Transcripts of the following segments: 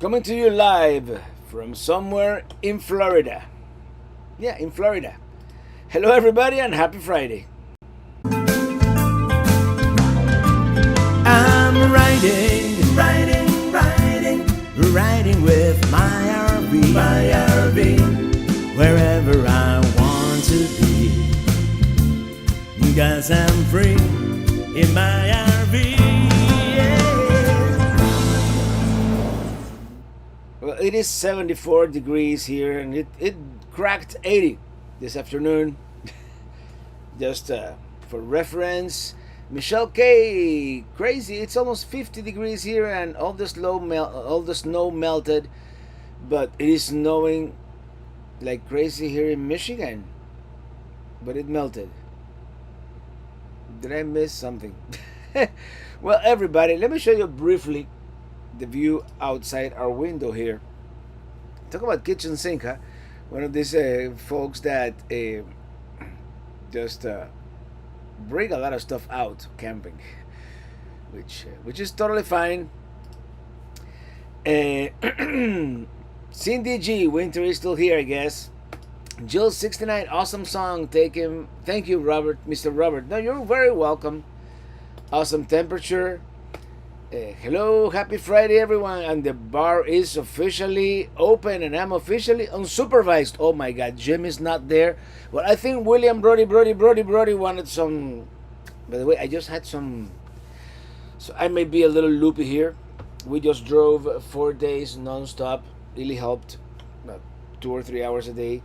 Coming to you live from somewhere in Florida. Yeah, in Florida. Hello, everybody, and happy Friday. I'm riding with my RV, wherever I want to be. 'Cause I'm free in my RV. Well, it is 74 degrees here, and it cracked 80 this afternoon. Just for reference, Michelle K. Crazy. It's almost 50 degrees here, and all the snow melted, but it is snowing like crazy here in Michigan. But it melted. Did I miss something? Well, everybody, let me show you briefly the view outside our window here. Talk about kitchen sink, huh? One of these folks that just bring a lot of stuff out camping, which is totally fine. Cindy G, winter is still here, I guess. Jill 69, awesome song. Thank you, Robert, Mr. Robert. No, you're very welcome. Awesome temperature. Hello, happy Friday, everyone. And the bar is officially open, and I'm officially unsupervised. Oh my God, Jim is not there. Well, I think William Brody wanted some. By the way, I just had some. So I may be a little loopy here. We just drove 4 days non-stop. Really helped. About 2 or 3 hours a day.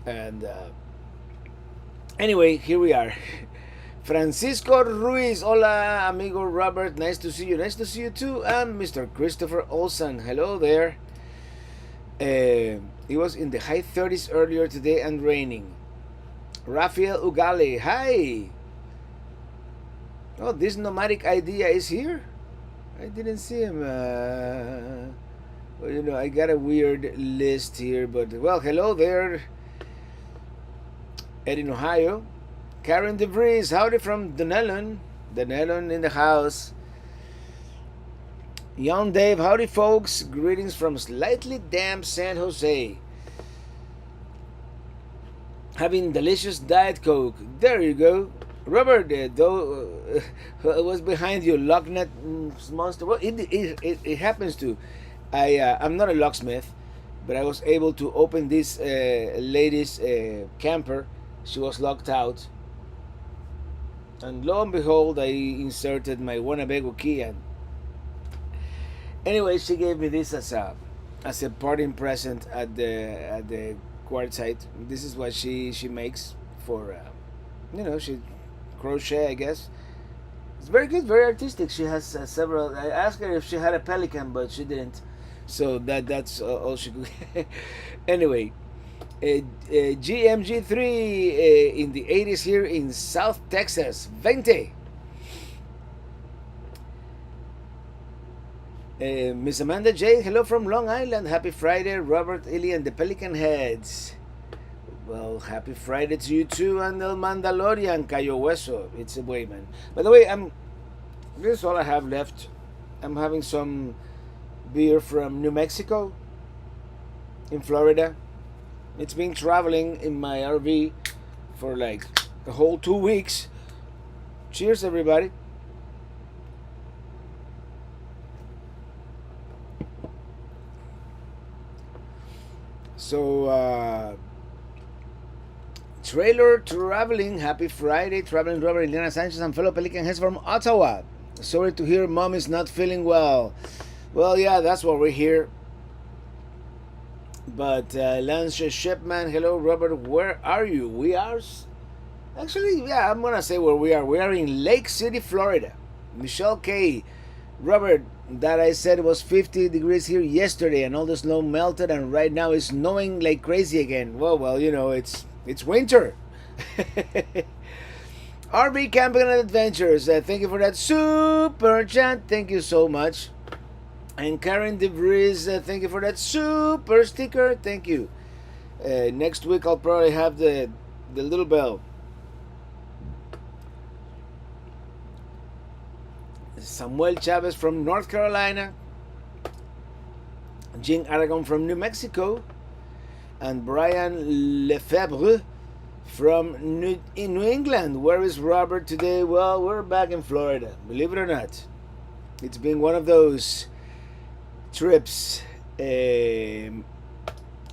And anyway, here we are. Francisco Ruiz, hola amigo Robert, nice to see you. Nice to see you too. And Mr. Christopher Olson, hello there. It was in the high 30s earlier today and raining. Rafael Ugale, hi. Oh, this nomadic idea is here. I didn't see him. Well, you know, I got a weird list here, but well, hello there. Ed in Ohio. Karen DeVries, howdy from Dunellen. Dunellen in the house. Young Dave, howdy folks. Greetings from slightly damp San Jose. Having delicious Diet Coke. There you go. Robert, though, was behind you, Locknut Monster. Well, it happens to. I'm not a locksmith, but I was able to open this lady's camper. She was locked out. And lo and behold, I inserted my Winnebago key, and anyway, she gave me this as a parting present at the Quartzsite. This is what she makes for she crochet, I guess. It's very good, very artistic. She has several. I asked her if she had a pelican, but she didn't. So that's all she could. Anyway. GMG3 in the 80s here in South Texas. 20. Miss Amanda J, hello from Long Island. Happy Friday, Robert, Illy, and the Pelican Heads. Well, happy Friday to you too, and El Mandalorian, Cayo Hueso. It's a way, man. By the way, this is all I have left. I'm having some beer from New Mexico in Florida. It's been traveling in my RV for like the whole 2 weeks. Cheers, everybody. So, trailer traveling. Happy Friday, traveling Robert, Eliana Sanchez, and fellow Pelican Heads from Ottawa. Sorry to hear Mom is not feeling well. Well, yeah, that's why we're here. But Lance Shipman, hello Robert, where are you? We are actually, yeah, I'm gonna say where we are. We are in Lake City, Florida. Michelle K, Robert, that I said was 50 degrees here yesterday, and all the snow melted, and right now it's snowing like crazy again. Well, you know, it's winter. RV Camping and Adventures, thank you for that super chat. Thank you so much. And Karen DeVries, thank you for that super sticker. Thank you. Next week I'll probably have the little bell. Samuel Chavez from North Carolina. Jean Aragon from New Mexico, and Brian Lefebvre from in New England. Where is Robert today? Well, we're back in Florida, believe it or not. It's been one of those trips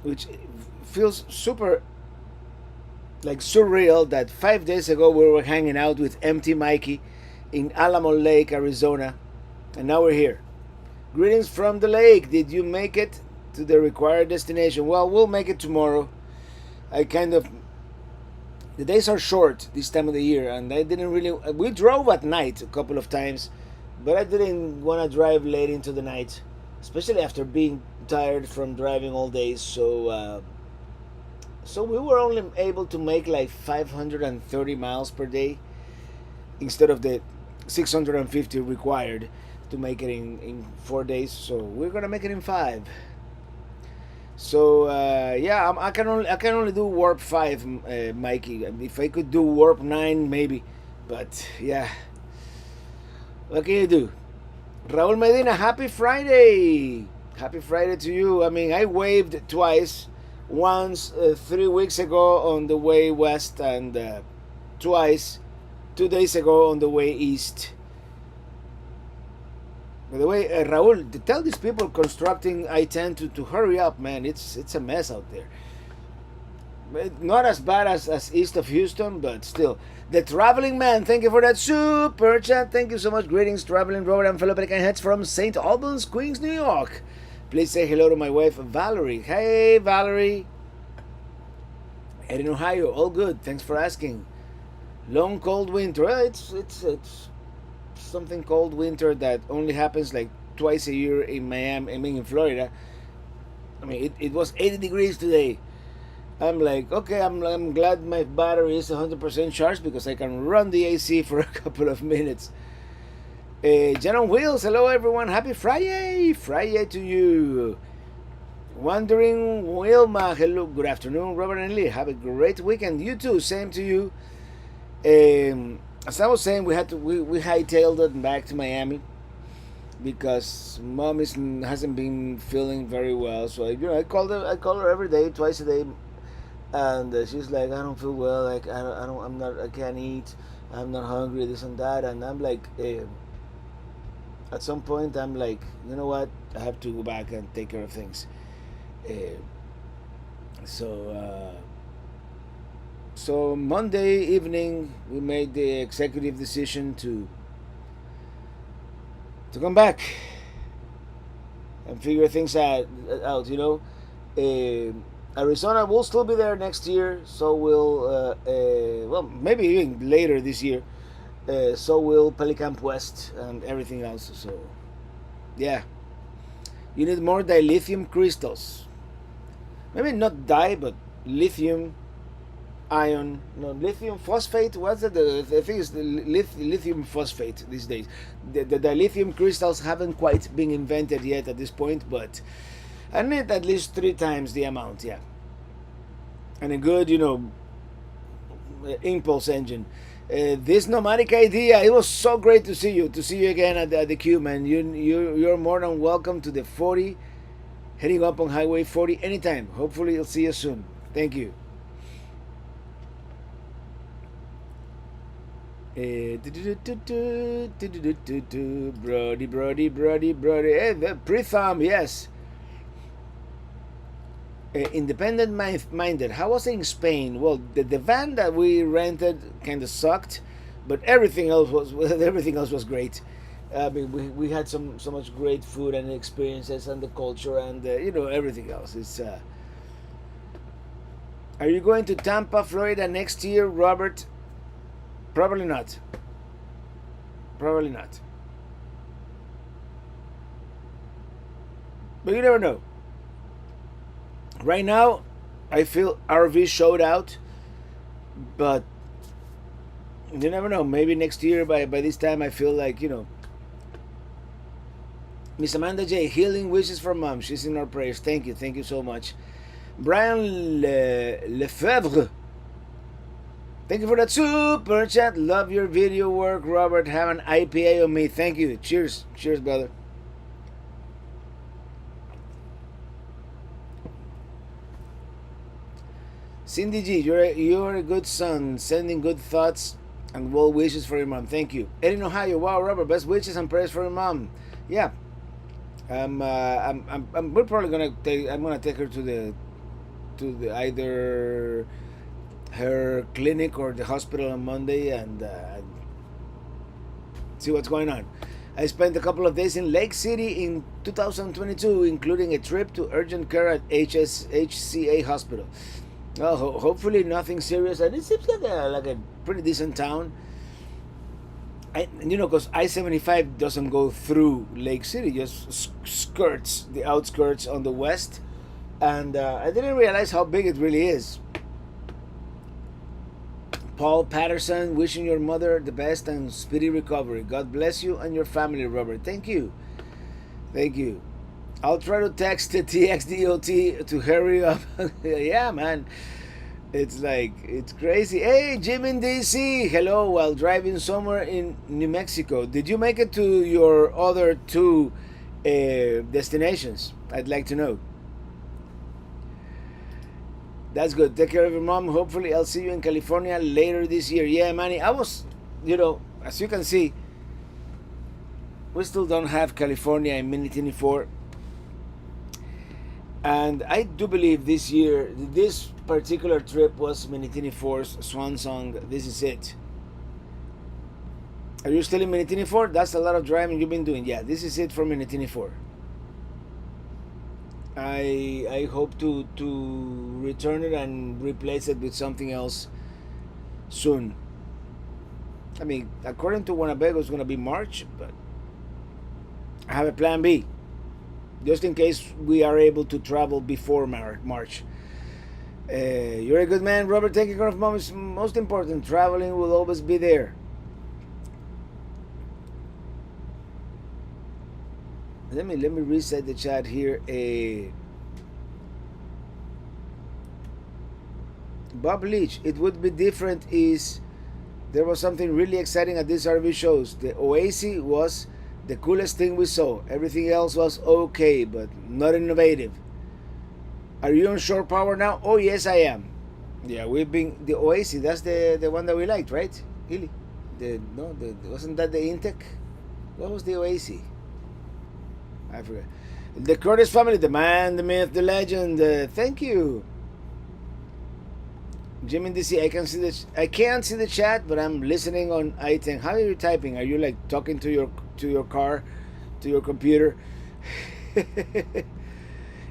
which feels super like surreal that 5 days ago we were hanging out with Empty Mikey in Alamo Lake, Arizona, and now we're here. Greetings from the lake. Did you make it to the required destination? Well, we'll make it tomorrow. The days are short this time of the year, and I didn't really. We drove at night a couple of times, but I didn't want to drive late into the night, especially after being tired from driving all day. So we were only able to make like 530 miles per day instead of the 650 required to make it in 4 days. So we're gonna make it in 5. So yeah, I can only do warp 5, Mikey. If I could do warp 9, maybe, but yeah, what can you do? Raul Medina, happy Friday! Happy Friday to you. I mean, I waved twice. Once 3 weeks ago on the way west, and twice 2 days ago on the way east. By the way, Raul, tell these people constructing I-10 to hurry up, man. It's a mess out there. Not as bad as east of Houston, but still. The Traveling Man, thank you for that super chat. Thank you so much. Greetings, Traveling Robert and fellow Pelican Heads from St. Albans, Queens, New York. Please say hello to my wife, Valerie. Hey, Valerie. And in Ohio, all good. Thanks for asking. Long, cold winter. It's something cold winter that only happens like twice a year in Miami. I mean, in Florida. I mean, it was 80 degrees today. I'm like, okay, I'm glad my battery is 100% charged because I can run the AC for a couple of minutes. Jen on Wheels, hello everyone, happy Friday! Friday to you. Wandering Wilma, hello, good afternoon, Robert and Lee. Have a great weekend. You too, same to you. As I was saying, we hightailed it back to Miami because Mom hasn't been feeling very well. So I call her every day, twice a day, and she's like, I don't feel well, like I can't eat, I'm not hungry, this and that, and I'm like, at some point I'm like, you know what, I have to go back and take care of things. So Monday evening we made the executive decision to come back and figure things out. Arizona will still be there next year, so will well, maybe even later this year. So will Pelican West and everything else. So yeah, you need more dilithium crystals. Maybe not but lithium ion. No, lithium phosphate. What's it? The thing is the lithium phosphate these days. The dilithium crystals haven't quite been invented yet at this point, but I need at least 3 times the amount. Yeah, and a good impulse engine. This nomadic idea, it was so great to see you again at the Cube, man. You're more than welcome to the 40, heading up on Highway 40 anytime. Hopefully I'll see you soon. Thank you. Brody. Hey, pre-thumb, yes. Independent minded. How was it in Spain? Well, the van that we rented kind of sucked, but everything else was great. I mean, we had so much great food and experiences and the culture and everything else. It's Are you going to Tampa, Florida next year, Robert? Probably not. But you never know. Right now, I feel RV showed out, but you never know. Maybe next year, by this time, I feel like, Miss Amanda J, healing wishes from Mom. She's in our prayers. Thank you so much. Brian Lefebvre, thank you for that super chat. Love your video work, Robert. Have an IPA on me. Thank you. Cheers, brother. Cindy G, you're a good son, sending good thoughts and well wishes for your mom. Thank you. Ed in Ohio, wow, Robert, best wishes and prayers for your mom. Yeah, we're probably gonna take. I'm gonna take her to the either her clinic or the hospital on Monday and see what's going on. I spent a couple of days in Lake City in 2022, including a trip to urgent care at HCA Hospital. Well, hopefully nothing serious, and it seems like a pretty decent town. Because I-75 doesn't go through Lake City, just skirts the outskirts on the west, and I didn't realize how big it really is. Paul Patterson, wishing your mother the best and speedy recovery. God bless you and your family, Robert. Thank you. Thank you. I'll try to text the TXDOT to hurry up. Yeah, man. It's crazy. Hey, Jim in DC. Hello, while driving somewhere in New Mexico. Did you make it to your other two destinations? I'd like to know. That's good. Take care of your mom. Hopefully, I'll see you in California later this year. Yeah, Manny. I was, as you can see, we still don't have California in Mini 24. And I do believe this year, this particular trip was Mini 24's swan song. This is it. Are you still in Mini 24? That's a lot of driving you've been doing. Yeah, this is it for Mini 24. I hope to return it and replace it with something else soon. I mean, according to Winnebago, it's going to be March, but I have a plan B, just in case we are able to travel before March. You're a good man, Robert. Taking care of mom is most important. Traveling will always be there. Let me reset the chat here. Bob Leach, it would be different is there was something really exciting at these RV shows. The Oasis was the coolest thing we saw. Everything else was okay, but not innovative. Are you on shore power now? Oh yes, I am. Yeah, we've been the Oasis. That's the one that we liked, right? Really? Wasn't that the Intec? What was the Oasis? I forgot. The Curtis family, the man, the myth, the legend. Thank you, Jim in DC. I can't see the chat, but I'm listening on i10. How are you typing? Are you like talking to your car, to your computer?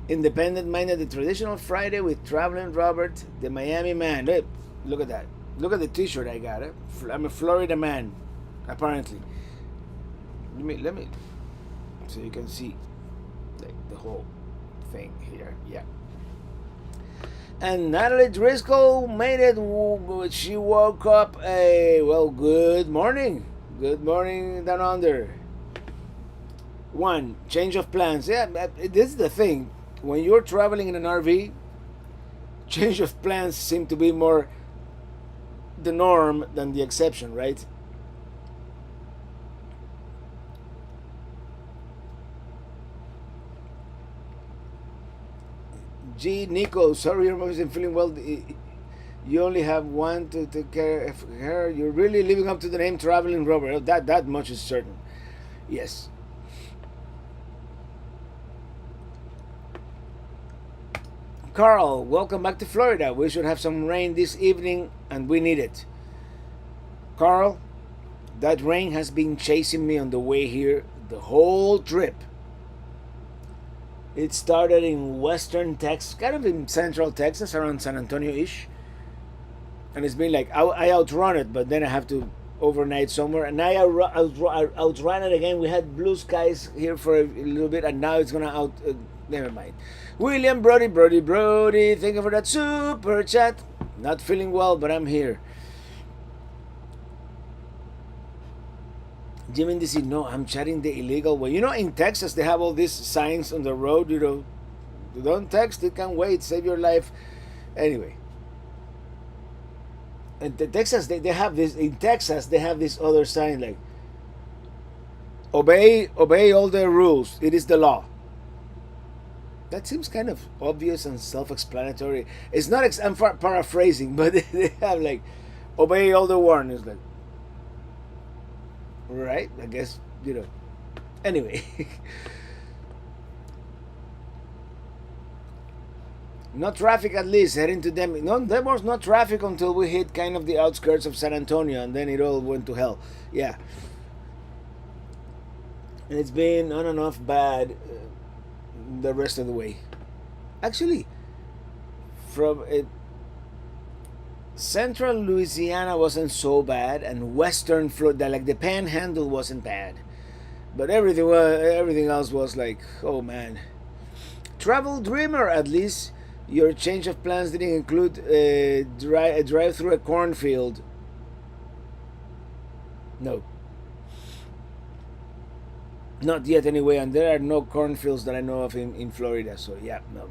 Independent minded, the traditional Friday with traveling Robert, the Miami man. Hey, look at that. Look at the T-shirt I got. I'm a Florida man, apparently. Let me. So you can see like the whole thing here. Yeah. And Natalie Driscoll made it. She woke up. Good morning. Good morning down under. One, change of plans. Yeah, this is the thing. When you're traveling in an RV, change of plans seem to be more the norm than the exception, right? G. Nico, sorry your mom isn't feeling well. You only have one to take care of her. You're really living up to the name Traveling Robert. That much is certain. Yes. Carl, welcome back to Florida. We should have some rain this evening, and we need it. Carl, that rain has been chasing me on the way here the whole trip. It started in western Texas, kind of in central Texas, around San Antonio-ish. And it's been like, I outrun it, but then I have to overnight somewhere. And I outrun it again. We had blue skies here for a little bit, and now it's going to never mind. William Brody, thank you for that super chat. Not feeling well, but I'm here. Jim in DC, no, I'm chatting the illegal way. In Texas, they have all these signs on the road, don't text, it can wait, save your life. Anyway. In Texas, they have this, in Texas, they have this other sign like, obey all the rules, it is the law. That seems kind of obvious and self-explanatory. It's not. I'm paraphrasing, but they have like, obey all the warnings. Like, right? I guess you know. Anyway, no traffic at least heading to them. No, there was no traffic until we hit kind of the outskirts of San Antonio, and then it all went to hell. Yeah, and it's been on and off bad the rest of the way. Actually, from it, central Louisiana wasn't so bad, and western Florida, like the Panhandle, wasn't bad, but everything else was like, oh man. Travel dreamer, at least your change of plans didn't include a drive through a cornfield. No. Not yet, anyway, and there are no cornfields that I know of in Florida, so yeah, no.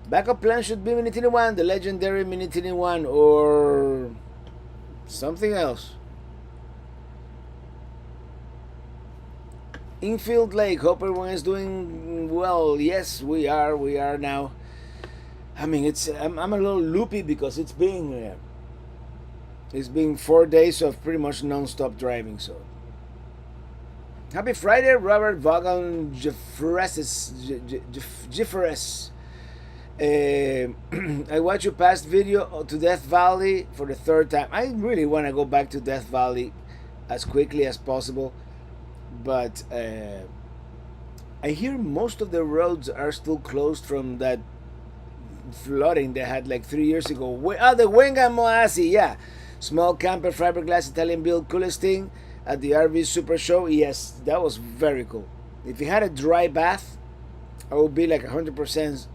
Backup plan should be Minitini 1, the legendary Minitini 1, or something else. Infield Lake, hope everyone is doing well. Yes, we are now. I mean, I'm a little loopy because it's been 4 days of pretty much non-stop driving, so. Happy Friday, Robert Vaughan Jeffress. I watched your past video to Death Valley for the third time. I really want to go back to Death Valley as quickly as possible, but I hear most of the roads are still closed from that flooding they had like 3 years ago. The Wenga Moasi, yeah. Small camper, fiberglass, Italian build, coolest thing at the RV Super Show. Yes, that was very cool. If you had a dry bath, I would be like 100%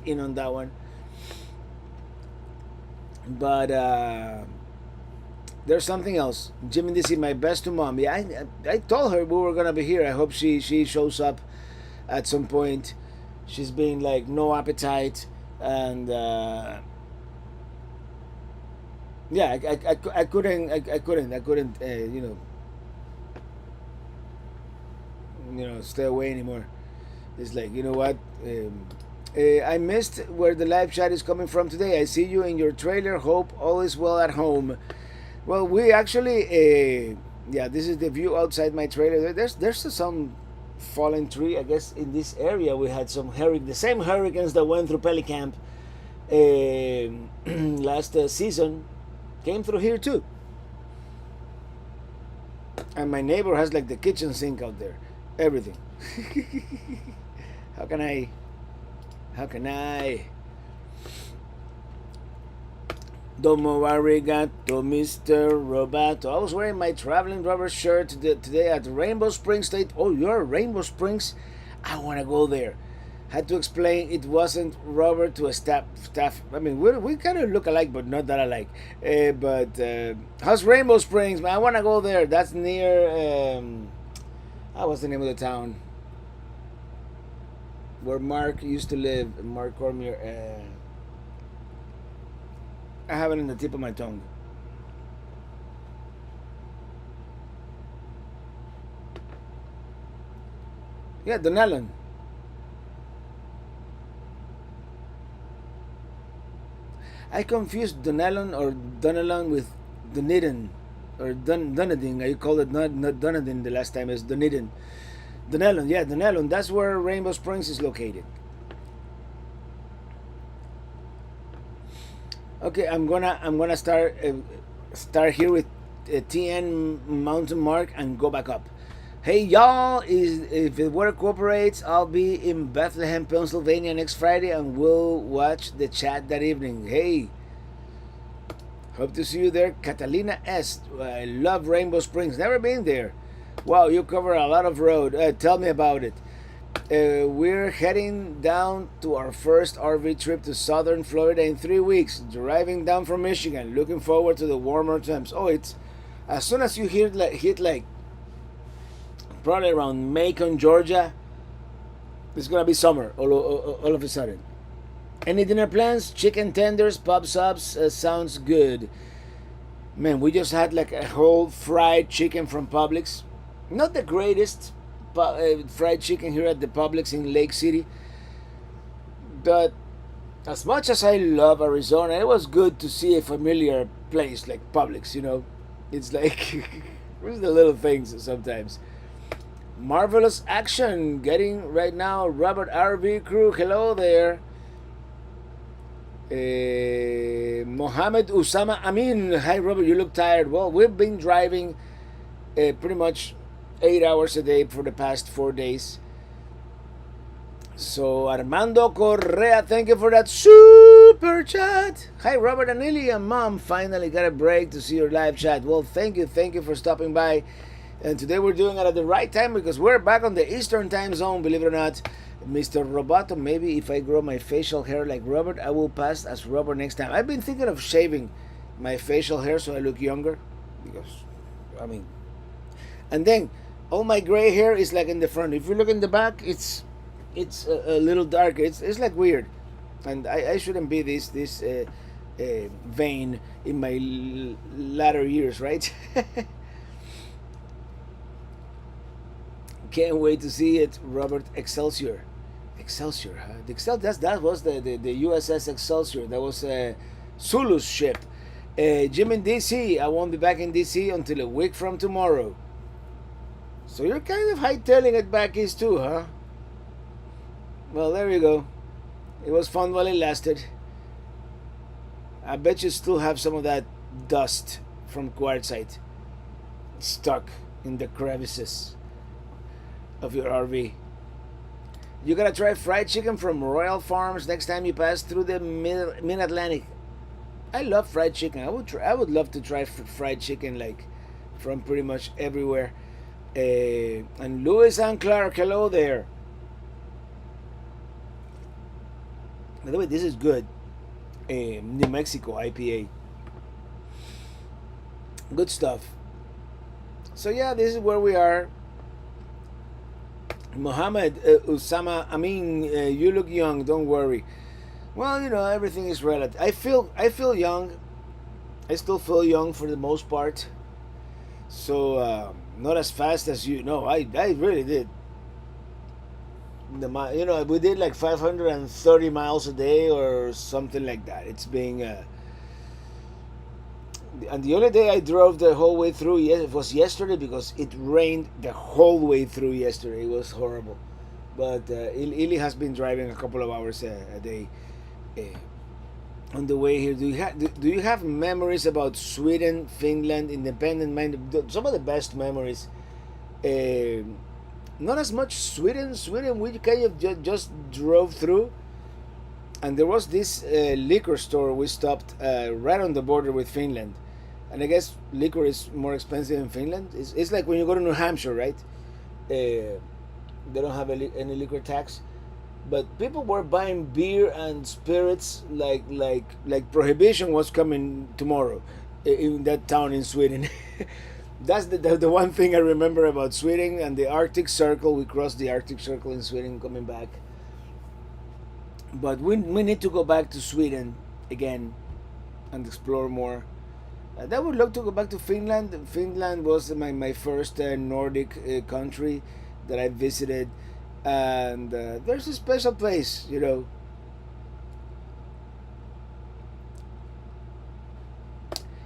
in on that one. But there's something else. Jimmy DC, my best to mom. Yeah, I told her we were gonna be here. I hope she shows up at some point. She's been like no appetite, and yeah, I couldn't stay away anymore. It's like, you know what, I missed where the live chat is coming from today. I see you in your trailer. Hope all is well at home. Well, we actually yeah, this is the view outside my trailer. There's some fallen tree. I guess in this area we had the same hurricanes that went through Pelicamp last season came through here too. And my neighbor has like the kitchen sink out there, everything. How can I Domo arigato, Mr. Robato. I was wearing my traveling rubber shirt today at Rainbow Springs State. Oh, you're Rainbow Springs? I want to go there. Had to explain it wasn't rubber to a staff. I mean, we kind of look alike, but not that alike. How's Rainbow Springs, man? I want to go there. That's near, what's the name of the town? Where Mark used to live, Mark Cormier. I have it in the tip of my tongue. Yeah, Dunallen. I confused Dunallen with Dunedin or Dunedin. I called it not Dunedin the last time. It's Dunedin. Dunallen, yeah, Dunallen. That's where Rainbow Springs is located. Okay, I'm gonna start here with TN Mountain Mark and go back up. Hey y'all, if the weather cooperates, I'll be in Bethlehem, Pennsylvania next Friday, and we'll watch the chat that evening. Hey, hope to see you there. Catalina S. I love Rainbow Springs. Never been there. Wow, you cover a lot of road. Tell me about it. We're heading down to our first RV trip to southern Florida in 3 weeks. Driving down from Michigan. Looking forward to the warmer temps. Oh, it's as soon as you hit like probably around Macon, Georgia, it's gonna be summer all of a sudden. Any dinner plans? Chicken tenders, pub subs. Sounds good. Man, we just had like a whole fried chicken from Publix. Not the greatest, fried chicken here at the Publix in Lake City. But as much as I love Arizona, it was good to see a familiar place like Publix. It's like it's the little things sometimes. Marvelous action getting right now. Robert RV crew, hello there. Mohammed Usama Amin, hi Robert, you look tired. Well, we've been driving pretty much 8 hours a day for the past 4 days. So Armando Correa, thank you for that super chat. Hi Robert and Ilya, Mom finally got a break to see your live chat. Well, thank you for stopping by. And today we're doing it at the right time because we're back on the Eastern time zone, believe it or not. Mr. Roboto, maybe if I grow my facial hair like Robert, I will pass as Robert next time. I've been thinking of shaving my facial hair so I look younger. Because, and then all my gray hair is like in the front. If you look in the back, it's a little darker. It's like weird. And I shouldn't be this vain in my latter years, right? Can't wait to see it, Robert. Excelsior, huh? That was the USS Excelsior. That was Zulu's ship. Jim in DC. I won't be back in DC until a week from tomorrow. So you're kind of hightailing it back east too, huh? Well, there you go. It was fun while it lasted. I bet you still have some of that dust from Quartzsite stuck in the crevices of your RV. You gotta try fried chicken from Royal Farms next time you pass through the Mid-Atlantic. I love fried chicken. I would love to try fried chicken like from pretty much everywhere. And Lewis and Clark, hello there. By the way, this is good. New Mexico IPA. Good stuff. So yeah, this is where we are. Mohammed Usama Amin, you look young, don't worry. Well, everything is relative. I feel young. I still feel young for the most part. So not as fast as you. No, I really did. We did like 530 miles a day or something like that. It's being and the only day I drove the whole way through, it was yesterday because it rained the whole way through yesterday. It was horrible. But Ili has been driving a couple of hours a day on the way here. Do you have memories about Sweden, Finland, independent mind? Some of the best memories. Not as much Sweden. We kind of just drove through. And there was this liquor store we stopped right on the border with Finland. And I guess liquor is more expensive in Finland. It's like when you go to New Hampshire, right? They don't have any liquor tax. But people were buying beer and spirits like prohibition was coming tomorrow in that town in Sweden. That's the one thing I remember about Sweden and the Arctic Circle. We crossed the Arctic Circle in Sweden coming back. But we need to go back to Sweden again and explore more. I would love to go back to Finland. Finland was my first Nordic country that I visited. And there's a special place,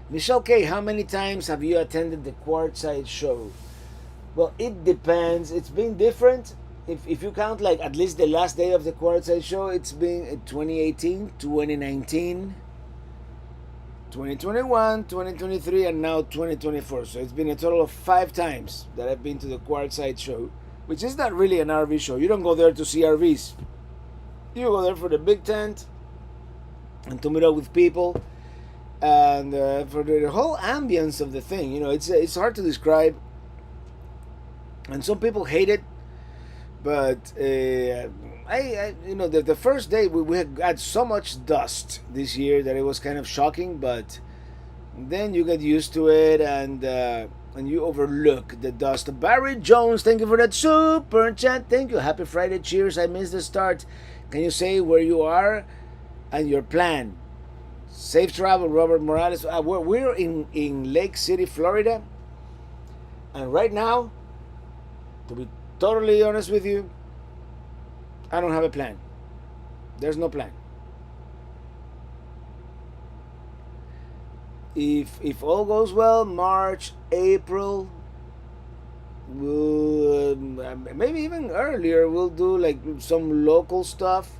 Michelle K, how many times have you attended the Quartzsite show? Well, it depends. It's been different. If you count like at least the last day of the Quartzsite show, it's been 2018, 2019, 2021, 2023, and now 2024. So it's been a total of 5 times that I've been to the Quartzsite show, which is not really an RV show. You don't go there to see RVs. You go there for the big tent and to meet up with people and for the whole ambience of the thing. It's hard to describe, and some people hate it. But the first day we had so much dust this year that it was kind of shocking. But then you get used to it, and you overlook the dust. Barry Jones, thank you for that super chat. Thank you. Happy Friday. Cheers. I missed the start. Can you say where you are and your plan? Safe travel, Robert Morales. We're in Lake City, Florida, and right now, to be totally honest with you, I don't have a plan. There's no plan. If all goes well, March, April, we'll, maybe even earlier, we'll do like some local stuff,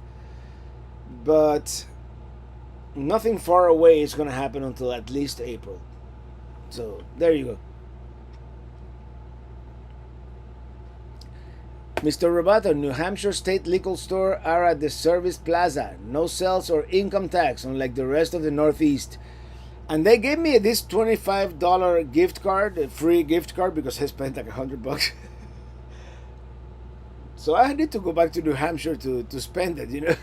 but nothing far away is going to happen until at least April. So there you go. Mr. Robato, New Hampshire State Liquor Store are at the Service Plaza. No sales or income tax, unlike the rest of the Northeast. And they gave me this $25 gift card, a free gift card, because I spent like $100. So I need to go back to New Hampshire to spend it, you know.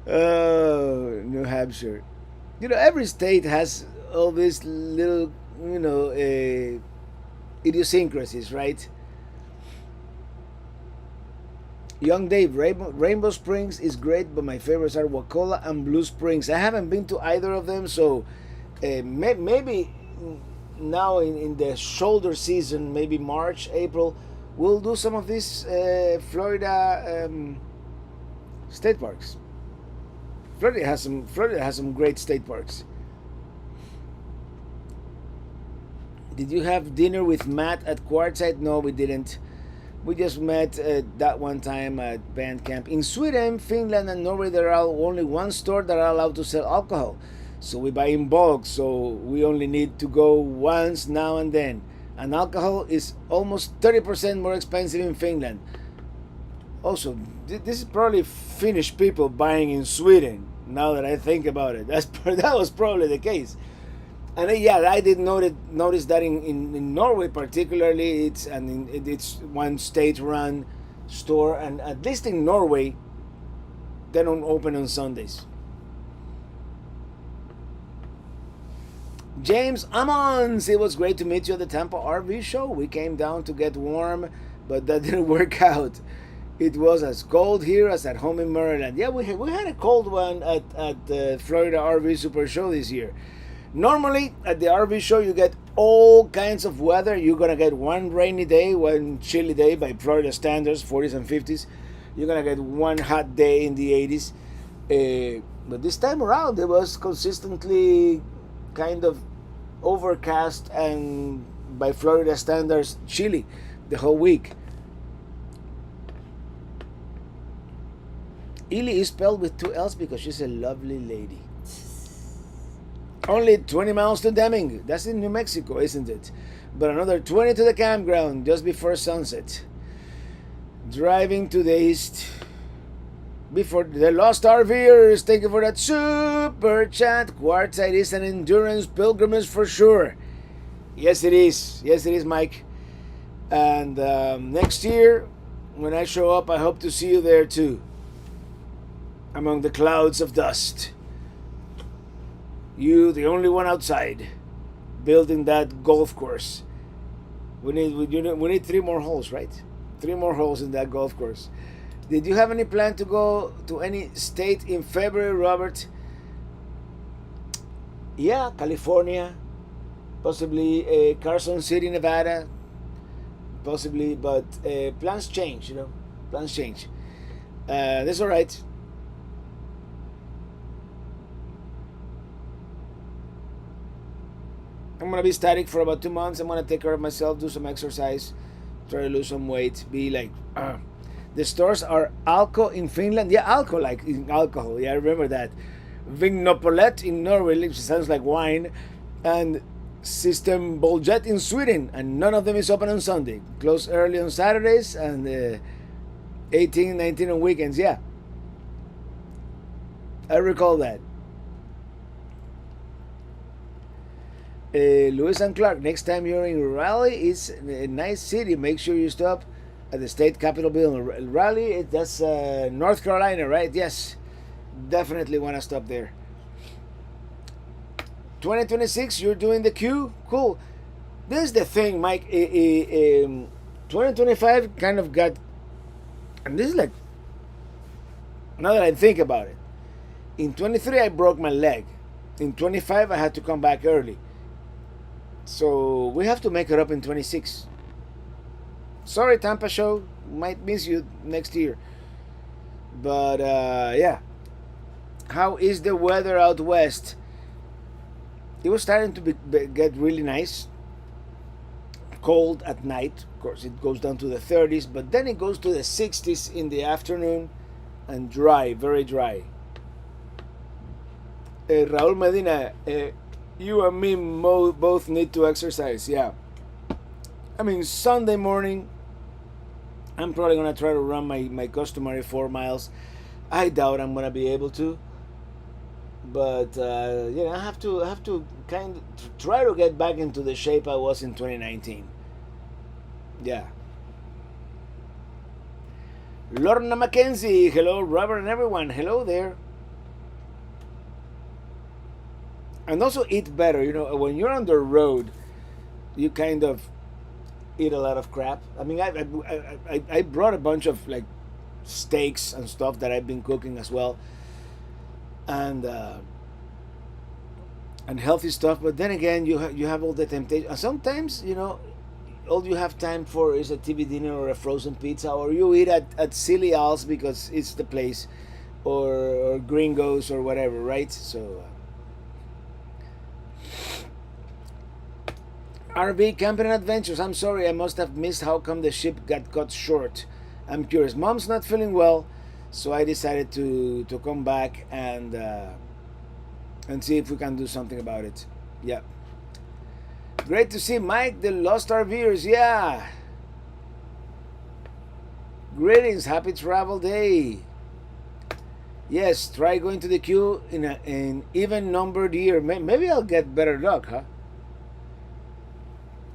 Oh, New Hampshire. You know, every state has all these little, you know, idiosyncrasies, right? Young Dave, Rainbow Springs is great, but my favorites are Wakulla and Blue Springs. I haven't been to either of them, so maybe now in the shoulder season, maybe March, April, we'll do some of these Florida state parks. Florida has some great state parks. Did you have dinner with Matt at Quartzsite? No, we didn't. We just met that one time at band camp. In Sweden, Finland, and Norway, there are only one store that are allowed to sell alcohol. So we buy in bulk, so we only need to go once now and then. And alcohol is almost 30% more expensive in Finland. Also, this is probably Finnish people buying in Sweden, now that I think about it. That was probably the case. And yeah, I did notice that in Norway particularly, it's one state-run store, and at least in Norway, they don't open on Sundays. James Ammons, it was great to meet you at the Tampa RV show. We came down to get warm, but that didn't work out. It was as cold here as at home in Maryland. Yeah, we had a cold one at the Florida RV Super Show this year. Normally, at the RV show, you get all kinds of weather. You're going to get one rainy day, one chilly day by Florida standards, 40s and 50s. You're going to get one hot day in the 80s. But this time around, it was consistently kind of overcast and, by Florida standards, chilly the whole week. Ely is spelled with 2 L's because she's a lovely lady. Only 20 miles to Deming. That's in New Mexico, isn't it? But another 20 to the campground just before sunset. Driving to the east. Before the Lost RVers, thank you for that super chat. Quartzsite is an endurance pilgrimage for sure. Yes, it is. Yes, it is, Mike. And next year, when I show up, I hope to see you there too. Among the clouds of dust. You, the only one outside, building that golf course. We need 3 more holes, right? 3 more holes in that golf course. Did you have any plan to go to any state in February, Robert? Yeah, California, possibly Carson City, Nevada, possibly, but plans change, you know. Plans change. That's all right. I'm going to be static for about 2 months. I'm going to take care of myself, do some exercise, try to lose some weight, be like... The stores are Alko in Finland. Yeah, Alko, like in alcohol. Yeah, I remember that. Vignopolet in Norway, which sounds like wine. And System Boljet in Sweden. And none of them is open on Sunday. Close early on Saturdays and 18, 19 on weekends. Yeah. I recall that. Lewis and Clark, next time you're in Raleigh, it's a nice city. Make sure you stop at the state capitol building. Raleigh, that's North Carolina, right? Yes, definitely want to stop there. 2026, you're doing the queue? Cool. This is the thing, Mike. 2025 kind of got, and this is like, now that I think about it, in 23 I broke my leg. In 25 I had to come back early. So we have to make it up in 26. Sorry, Tampa show. Might miss you next year. But yeah. How is the weather out west? It was starting to get really nice. Cold at night. Of course, it goes down to the 30s, but then it goes to the 60s in the afternoon and dry, very dry. Raul Medina, you and me both need to exercise. Yeah. I mean, Sunday morning, I'm probably going to try to run my customary 4 miles. I doubt I'm going to be able to. But I have to kind of try to get back into the shape I was in 2019. Yeah. Lorna Mackenzie, hello Robert and everyone, hello there. And also eat better. When you're on the road, you kind of eat a lot of crap. I mean, I brought a bunch of like steaks and stuff that I've been cooking as well. And healthy stuff, but then again, you have all the temptation. And sometimes, all you have time for is a TV dinner or a frozen pizza, or you eat at Silly Al's because it's the place, or Gringos or whatever, right? So, RV Camping and Adventures. I'm sorry, I must have missed how come the ship got cut short. I'm curious. Mom's not feeling well, so I decided to come back and see if we can do something about it. Yeah. Great to see Mike, the Lost RVers. Yeah. Greetings. Happy travel day. Yes, try going to the queue in an even numbered year. Maybe I'll get better luck, huh?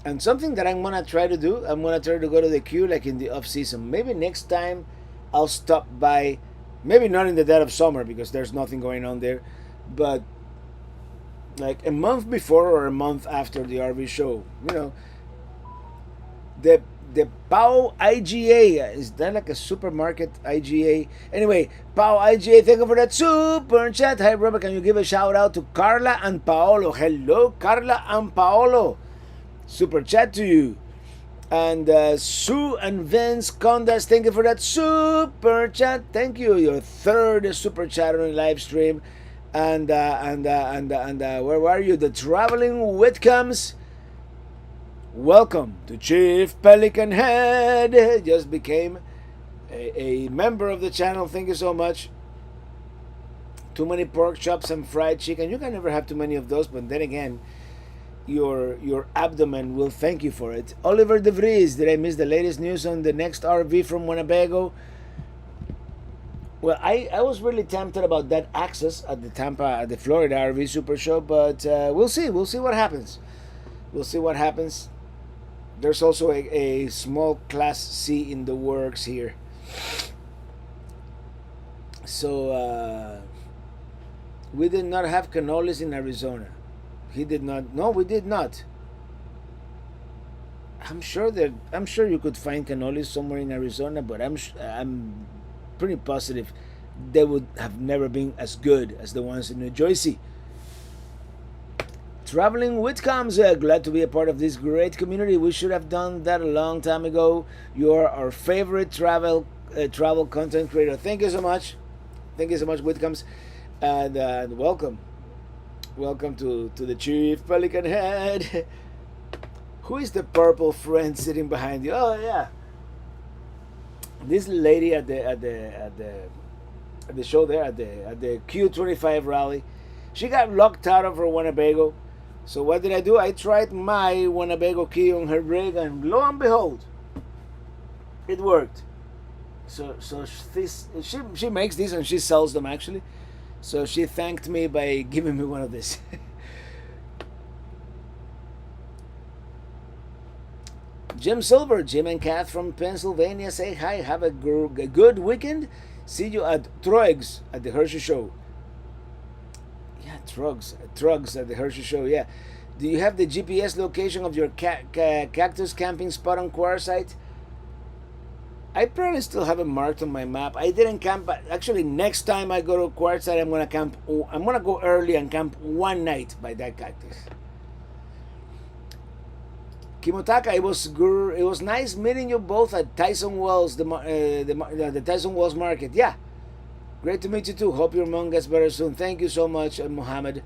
And something that I'm gonna try to do, I'm gonna try to go to the queue like in the off season. Maybe next time I'll stop by, maybe not in the dead of summer because there's nothing going on there, but like a month before or a month after the RV show. The POW IGA, is that like a supermarket IGA? Anyway, POW IGA, thank you for that super chat. Hi Robert, can you give a shout out to Carla and Paolo? Hello Carla and Paolo. Super chat to you. And Sue and Vince Condas, thank you for that super chat. Thank you. Your third super chat on the live stream. And where were you? The Traveling Whitcombs. Welcome to Chief Pelican Head. Just became a member of the channel. Thank you so much. Too many pork chops and fried chicken. You can never have too many of those, but then again, your abdomen will thank you for it. Oliver De Vries, did I miss the latest news on the next RV from Winnebago? Well, I was really tempted about that access at the Florida RV Super Show, but we'll see. We'll see what happens. We'll see what happens. There's also a small Class C in the works here. So we did not have cannolis in Arizona. He did not. No, we did not. I'm sure you could find cannolis somewhere in Arizona, but I'm pretty positive they would have never been as good as the ones in New Jersey. Traveling Whitcombs, glad to be a part of this great community. We should have done that a long time ago. You are our favorite travel content creator. Thank you so much. Thank you so much, Whitcombs, and welcome to the Chief Pelican Head. Who is the purple friend sitting behind you? Oh yeah, this lady at the show there at the Q25 rally. She got locked out of her Winnebago. So what did I do? I tried my Winnebago key on her rig, and lo and behold, it worked. So she makes these and she sells them actually. So she thanked me by giving me one of these. Jim Silver, Jim and Kath from Pennsylvania say hi. Have a good weekend. See you at Troig's at the Hershey Show. Yeah, Trugs at the Hershey Show. Yeah. Do you have the GPS location of your cactus camping spot on Quartzsite? I probably still have it marked on my map. I didn't camp. Actually, next time I go to Quartzsite, I'm gonna camp. I'm gonna go early and camp one night by that cactus. Kimotaka, it was nice meeting you both at Tyson Wells, the Tyson Wells Market. Yeah, great to meet you too. Hope your mom gets better soon. Thank you so much, Mohammed.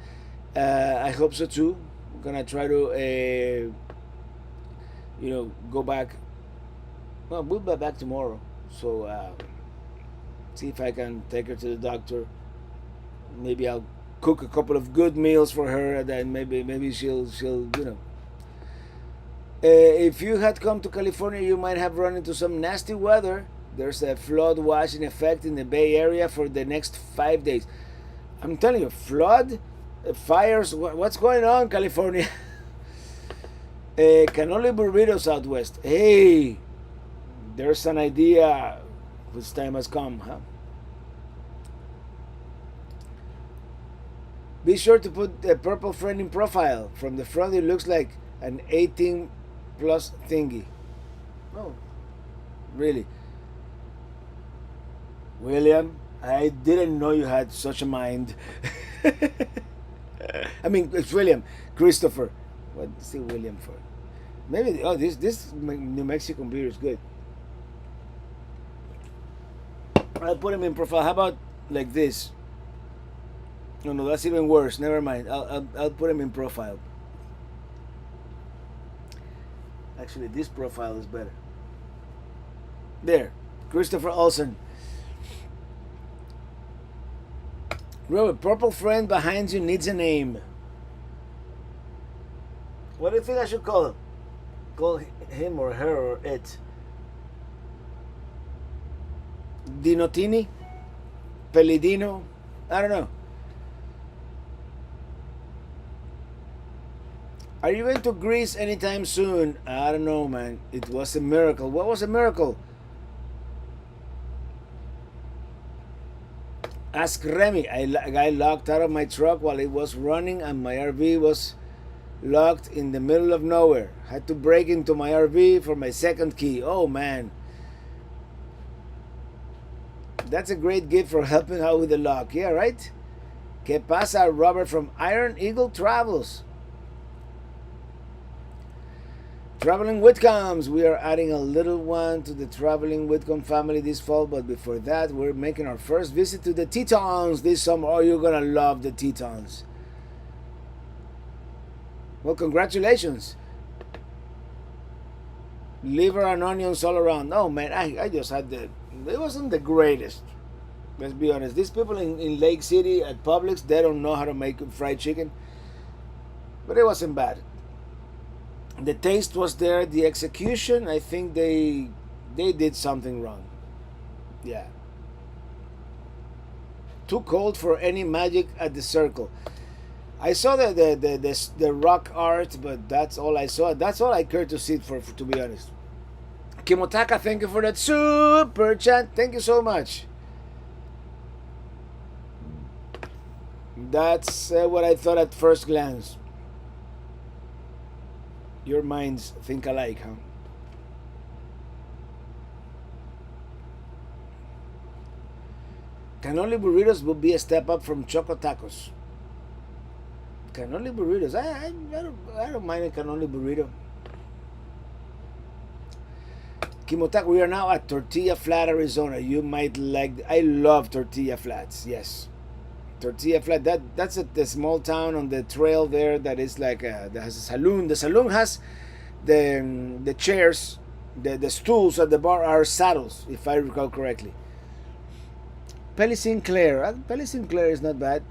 I hope so too. I'm gonna try to, go back. Well, we'll be back tomorrow, so see if I can take her to the doctor. Maybe I'll cook a couple of good meals for her, and then maybe she'll if you had come to California, you might have run into some nasty weather. There's a flood watch in effect in the Bay Area for the next 5 days. I'm telling you, flood, fires. What's going on, California? Cannoli burritos out west. Hey, there's an idea whose time has come, huh? Be sure to put the purple friend in profile. From the front, it looks like an 18 plus thingy. Oh, really? William, I didn't know you had such a mind. I mean, it's William. Christopher. What's the William for? Maybe, this New Mexican beer is good. I'll put him in profile. How about like this? No, that's even worse. Never mind. I'll put him in profile. Actually, this profile is better. There, Christopher Olsen. Robert, purple friend behind you needs a name. What do you think I should call him? Call him or her or it? Dinotini? Pelidino? I don't know. Are you going to Greece anytime soon? I don't know, man. It was a miracle. What was a miracle? Ask Remy. I got locked out of my truck while it was running, and my RV was locked in the middle of nowhere. Had to break into my RV for my second key. Oh, man. That's a great gift for helping out with the lock. Yeah, right? Que pasa, Robert from Iron Eagle Travels. Traveling Whitcombs. We are adding a little one to the Traveling Whitcomb family this fall, but before that, we're making our first visit to the Tetons this summer. Oh, you're gonna love the Tetons. Well, congratulations. Liver and onions all around. Oh man, I just had it wasn't the greatest. Let's be honest. These people in Lake City at Publix, they don't know how to make fried chicken. But it wasn't bad. The taste was there. The execution, I think they did something wrong. Yeah. Too cold for any magic at the circle. I saw the rock art, but that's all I saw. That's all I care to see for to be honest. Kimotaka, thank you for that super chat. Thank you so much. That's what I thought at first glance. Your minds think alike, huh? Cannoli burritos would be a step up from Choco Tacos. Cannoli burritos. I don't mind a cannoli burrito. Kimotaka, we are now at Tortilla Flat, Arizona. You might like. I love tortilla flats. Yes, tortilla flat. That's the small town on the trail there. That is like that has a saloon. The saloon has the chairs, the stools at the bar are saddles, if I recall correctly. Pelly Sinclair. Pelly Sinclair is not bad.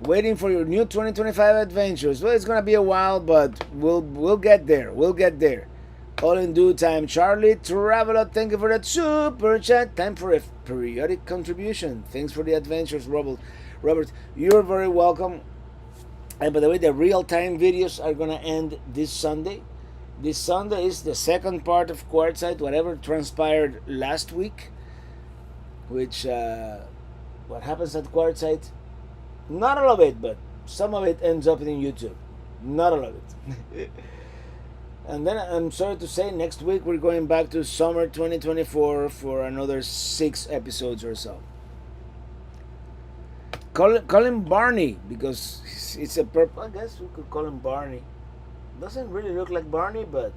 Waiting for your new 2025 adventures. Well, it's gonna be a while, but we'll get there. We'll get there. All in due time. Charlie Traveler, thank you for that super chat. Time for a periodic contribution. Thanks for the adventures, Robert. You're very welcome. And by the way, the real-time videos are gonna end this Sunday. This Sunday is the second part of Quartzsite, whatever transpired last week. Which what happens at Quartzsite? Not all of it, but some of it ends up in YouTube. Not all of it. And then I'm sorry to say, next week we're going back to summer 2024 for another 6 episodes or so. Call him Barney, because it's a purple. I guess we could call him Barney. Doesn't really look like Barney, but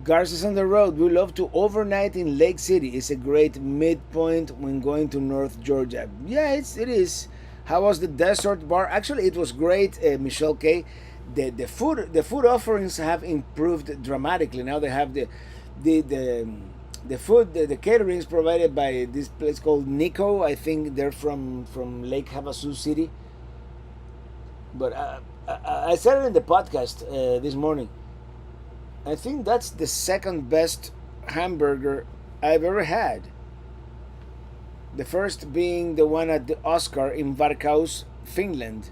Garces on the road. We love to overnight in Lake City. It's a great midpoint when going to North Georgia. Yeah, it is. How was the desert bar? Actually, it was great, Michelle K. The food offerings have improved dramatically. Now they have the the the food, the caterings provided by this place called Nico. I think they're from Lake Havasu City. But I said it in the podcast this morning. I think that's the second best hamburger I've ever had. The first being the one at the Oscar in Varkaus, Finland.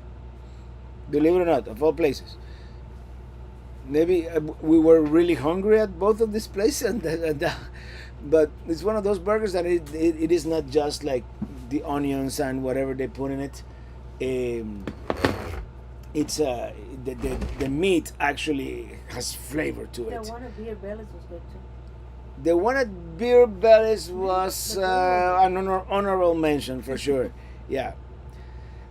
Believe it or not, of all places. Maybe we were really hungry at both of these places, but it's one of those burgers that it is not just like the onions and whatever they put in it. Um, it's the meat actually has flavor to The it. one at Beer Bellis was good too. The one at Beer Bellis was an honorable mention for sure. Yeah.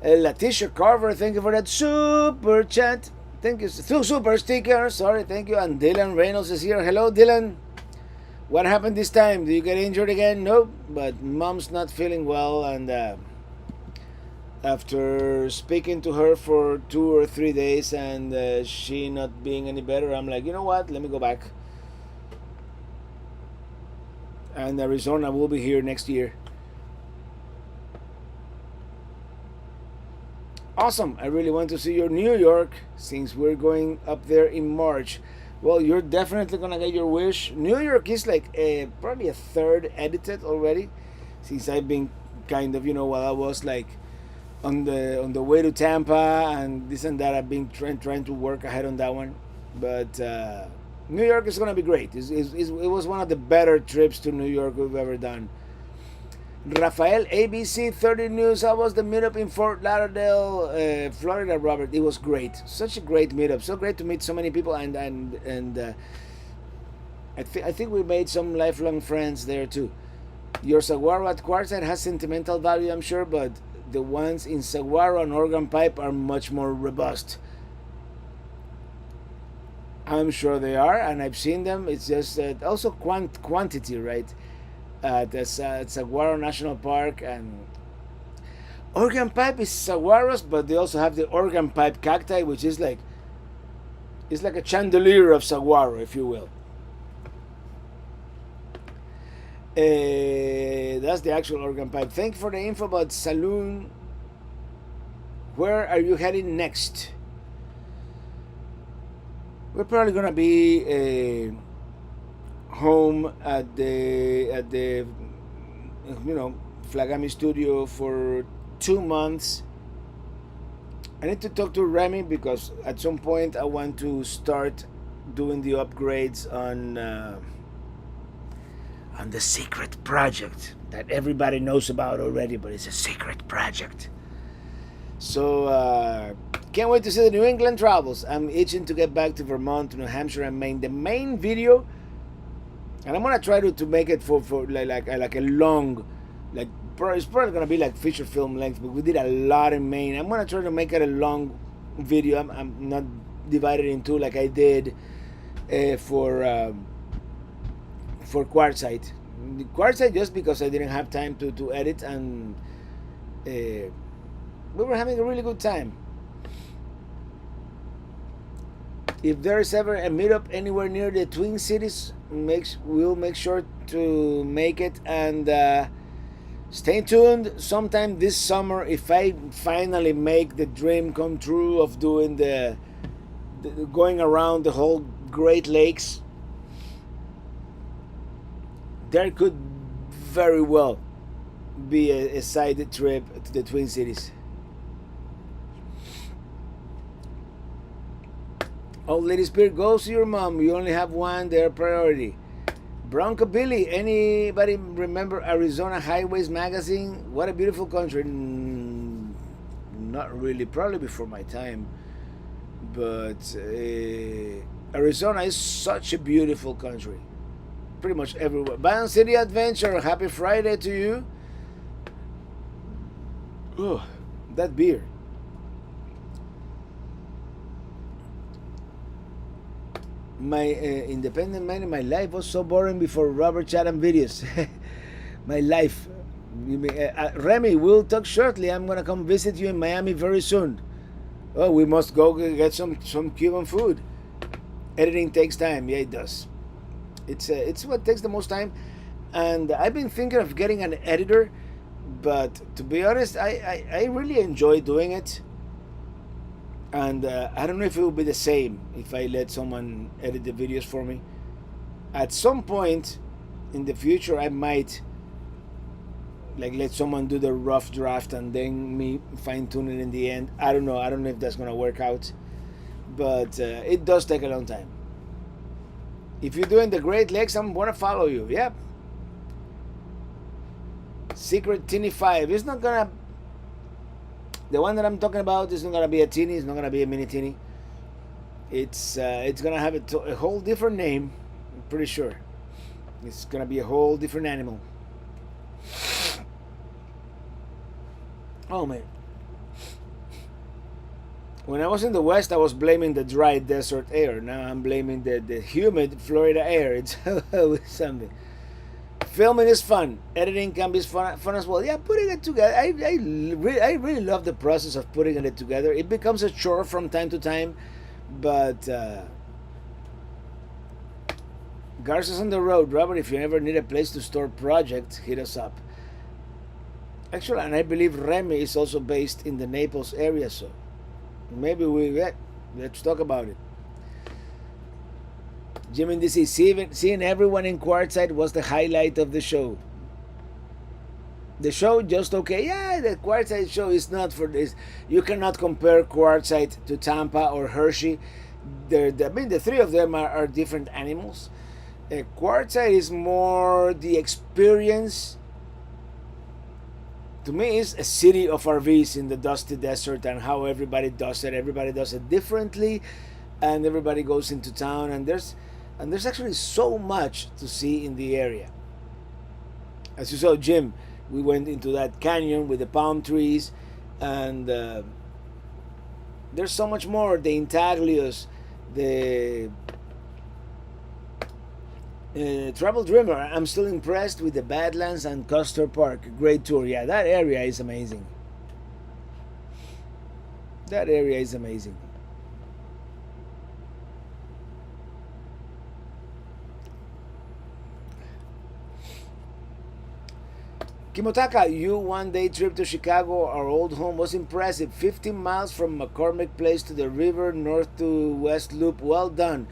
Letitia Carver, thank you for that super chat. Thank you. Super sticker. Sorry, thank you. And Dylan Reynolds is here. Hello, Dylan. What happened this time? Did you get injured again? Nope. But mom's not feeling well, and after speaking to her for 2 or 3 days and she not being any better, I'm like, you know what? Let me go back. And Arizona will be here next year. Awesome. I really want to see your New York since we're going up there in March. Well, you're definitely gonna get your wish. New York is like probably a third edited already, since I've been kind of, while I was like on the way to Tampa and this and that, I've been trying to work ahead on that one. But New York is gonna be great. It was one of the better trips to New York we've ever done. Rafael, ABC 30 News. How was the meetup in Fort Lauderdale, Florida, Robert? It was great. Such a great meetup. So great to meet so many people, and I think we made some lifelong friends there too. Your saguaro at Quartzsite has sentimental value, I'm sure, but the ones in saguaro and organ pipe are much more robust. I'm sure they are, and I've seen them. It's just also quantity, right? At Saguaro National Park, and organ pipe is saguaros, but they also have the organ pipe cacti, which is like it's like a chandelier of saguaro, if you will. That's the actual organ pipe. Thank you for the info about Saloon. Where are you heading next? We're probably gonna be home at the Flagami studio for 2 months. I need to talk to Remy because at some point I want to start doing the upgrades on the secret project that everybody knows about already, but it's a secret project. So can't wait to see the New England travels. I'm itching to get back to Vermont, to New Hampshire, and Maine. The main video, and I'm gonna try to make it for like a long, like it's probably gonna be like feature film length. But we did a lot in Maine. I'm gonna try to make it a long video. I'm not divided in two like I did for Quartzsite. Quartzsite just because I didn't have time to edit, and we were having a really good time. If there is ever a meetup anywhere near the Twin Cities, we'll make sure to make it, and stay tuned. Sometime this summer, if I finally make the dream come true of doing the going around the whole Great Lakes, there could very well be a side trip to the Twin Cities. Old Lady Spirit, goes to your mom. You only have one. They're priority. Bronco Billy, anybody remember Arizona Highways magazine? What a beautiful country. Not really, probably before my time. But Arizona is such a beautiful country. Pretty much everywhere. Ban City Adventure, happy Friday to you. Oh, that beer. My independent man in my life was so boring before Robert chat and videos. My life. Remy, we'll talk shortly. I'm gonna come visit you in Miami very soon. Oh, we must go get some Cuban food. Editing takes time. Yeah, it does. It's what takes the most time. And I've been thinking of getting an editor, but to be honest, I really enjoy doing it. And I don't know if it will be the same if I let someone edit the videos for me. At some point in the future, I might like let someone do the rough draft and then me fine tune it in the end. I don't know. I don't know if that's gonna work out, but it does take a long time. If you're doing the Great Lakes, I'm gonna follow you. Yep. Secret Teeny 5. It's not gonna. The one that I'm talking about is not gonna be a teeny. It's not gonna be a mini teeny. It's gonna have a whole different name. I'm pretty sure. It's gonna be a whole different animal. Oh man. When I was in the West, I was blaming the dry desert air. Now I'm blaming the humid Florida air. It's something. Filming is fun. Editing can be fun as well. Yeah, putting it together. I really love the process of putting it together. It becomes a chore from time to time, but Garza's on the road. Robert, if you ever need a place to store projects, hit us up. Actually, and I believe Remy is also based in the Naples area, so maybe let's talk about it. Jim in DC, seeing everyone in Quartzsite was the highlight of the show. The show just okay. Yeah, the Quartzsite show is not for this. You cannot compare Quartzsite to Tampa or Hershey. The three of them are different animals. Quartzsite is more the experience. To me, it's a city of RVs in the dusty desert and how everybody does it. Everybody does it differently, and everybody goes into town. And there's actually so much to see in the area. As you saw, Jim, we went into that canyon with the palm trees, and there's so much more. The intaglios, the Travel Dreamer. I'm still impressed with the Badlands and Custer Park. Great tour. Yeah, that area is amazing. That area is amazing. Kimotaka, you one-day trip to Chicago, our old home, was impressive. 15 miles from McCormick Place to the river, north to west loop. Well done.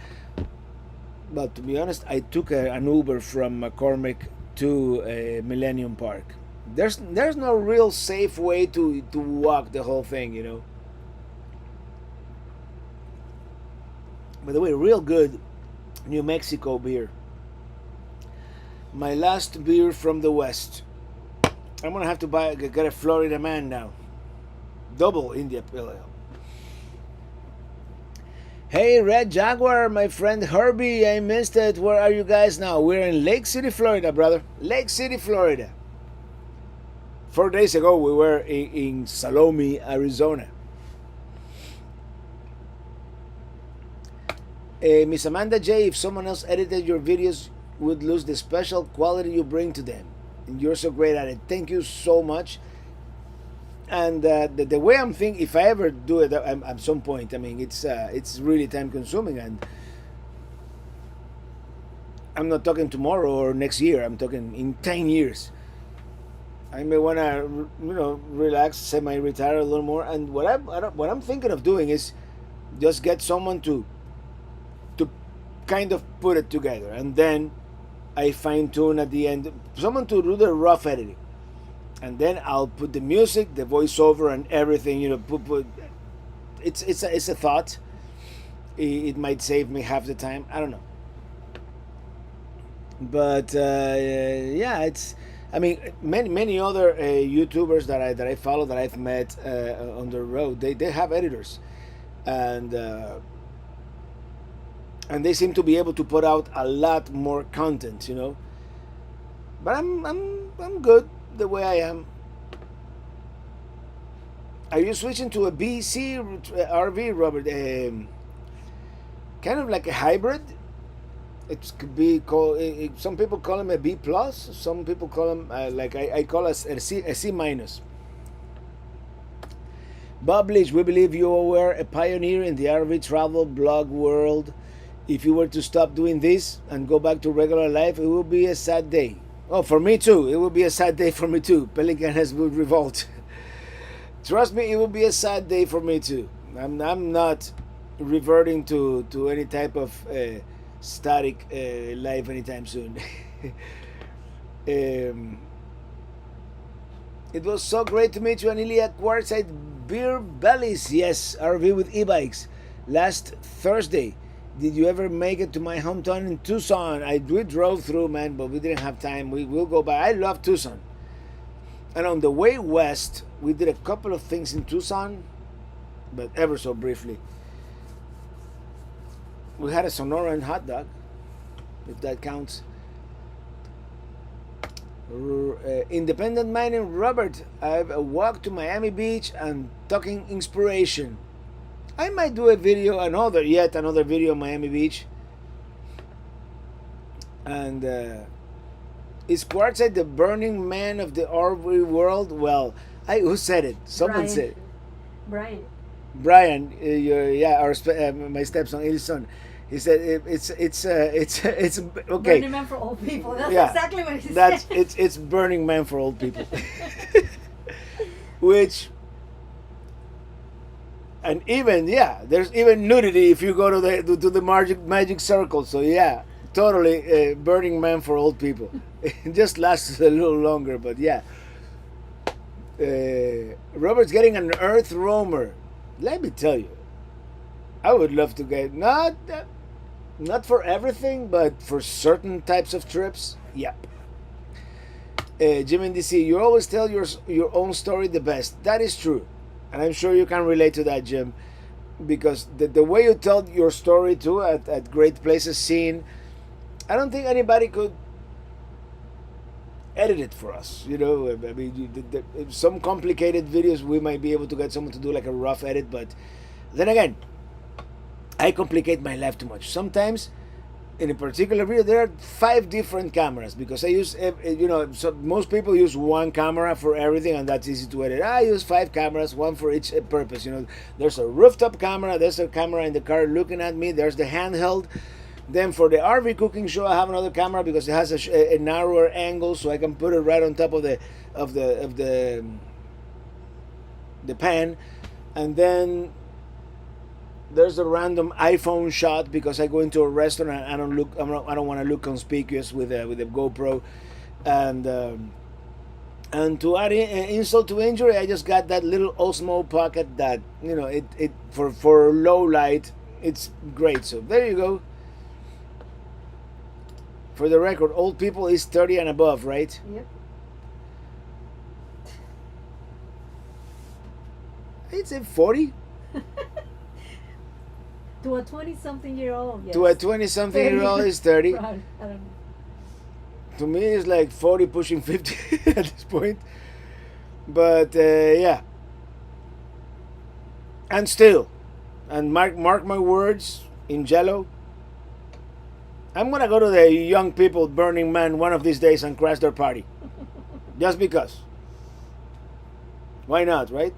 But to be honest, I took an Uber from McCormick to Millennium Park. There's no real safe way to walk the whole thing, you know. By the way, real good New Mexico beer. My last beer from the West. I'm gonna have to get a Florida Man now. Double India Pale Ale. Hey, Red Jaguar, my friend Herbie, I missed it. Where are you guys now? We're in Lake City, Florida, brother. Lake City, Florida. 4 days ago, we were in Salome, Arizona. Miss Amanda J, if someone else edited your videos, would lose the special quality you bring to them. And you're so great at it. Thank you so much. And the way I'm thinking, if I ever do it at some point, I mean, it's really time consuming, and I'm not talking tomorrow or next year. I'm talking in 10 years. I may want to, relax, semi-retire a little more. And what I'm thinking of doing is just get someone to kind of put it together, and then I fine tune at the end. Someone to do the rough editing. And then I'll put the music, the voiceover, and everything. It's a thought. It might save me half the time. I don't know. But yeah, it's. I mean, many other YouTubers that I follow, that I've met on the road, they have editors, and they seem to be able to put out a lot more content, But I'm good the way I am. Are you switching to a BC RV, Robert? kind of like a hybrid. It could be called. Some people call him a B plus. Some people call him like I call us a C minus. Bob Leach, we believe you were a pioneer in the RV travel blog world. If you were to stop doing this and go back to regular life, it would be a sad day. Oh, for me too. It would be a sad day for me too. Pelican has would revolt. Trust me, it would be a sad day for me too. I'm not reverting to any type of static life anytime soon. It was so great to meet you, Anilia. Quartzsite Beer Bellies. Yes, RV with e-bikes. Last Thursday. Did you ever make it to my hometown in Tucson? We drove through, man, but we didn't have time. We will go by. I love Tucson. And on the way west, we did a couple of things in Tucson, but ever so briefly. We had a Sonoran hot dog, if that counts. Independent mining Robert, I've walked to Miami Beach and talking inspiration. I might do a video, yet another video on Miami Beach. And is Quartzsite the Burning Man of the RV world? Well, who said it? Someone said. Brian, my stepson, his son. He said it's okay. Burning Man for old people. That's exactly what he said. It's Burning Man for old people. Which, and even there's even nudity if you go to the magic circle. So totally Burning Man for old people. It just lasts a little longer, but Robert's getting an Earth Roamer. Let me tell you, I would love to get not for everything, but for certain types of trips. Yep. Jim in DC, you always tell your own story the best. That is true, and I'm sure you can relate to that, Jim, because the way you tell your story too at great places seen, I don't think anybody could edit it for us. I mean, some complicated videos we might be able to get someone to do like a rough edit, but then again, I complicate my life too much. Sometimes, in a particular video, there are 5 different cameras because I use, so most people use one camera for everything, and that's easy to edit. I use 5 cameras, one for each purpose. There's a rooftop camera, there's a camera in the car looking at me, there's the handheld. Then for the RV cooking show, I have another camera because it has a narrower angle, so I can put it right on top of the pan, and then there's a random iPhone shot because I go into a restaurant and I don't want to look conspicuous with a GoPro, and to add insult to injury, I just got that little Osmo Pocket that it for low light, it's great. So there you go. For the record, old people is 30 and above, right? Yep. I'd say 40. To a 20-something-year-old, yes. To a 20-something-year-old is 30. Right. I don't know. To me, it's like 40 pushing 50 at this point. But And still, and mark my words in jello, I'm gonna go to the young people Burning Man one of these days and crash their party. Just because. Why not, right?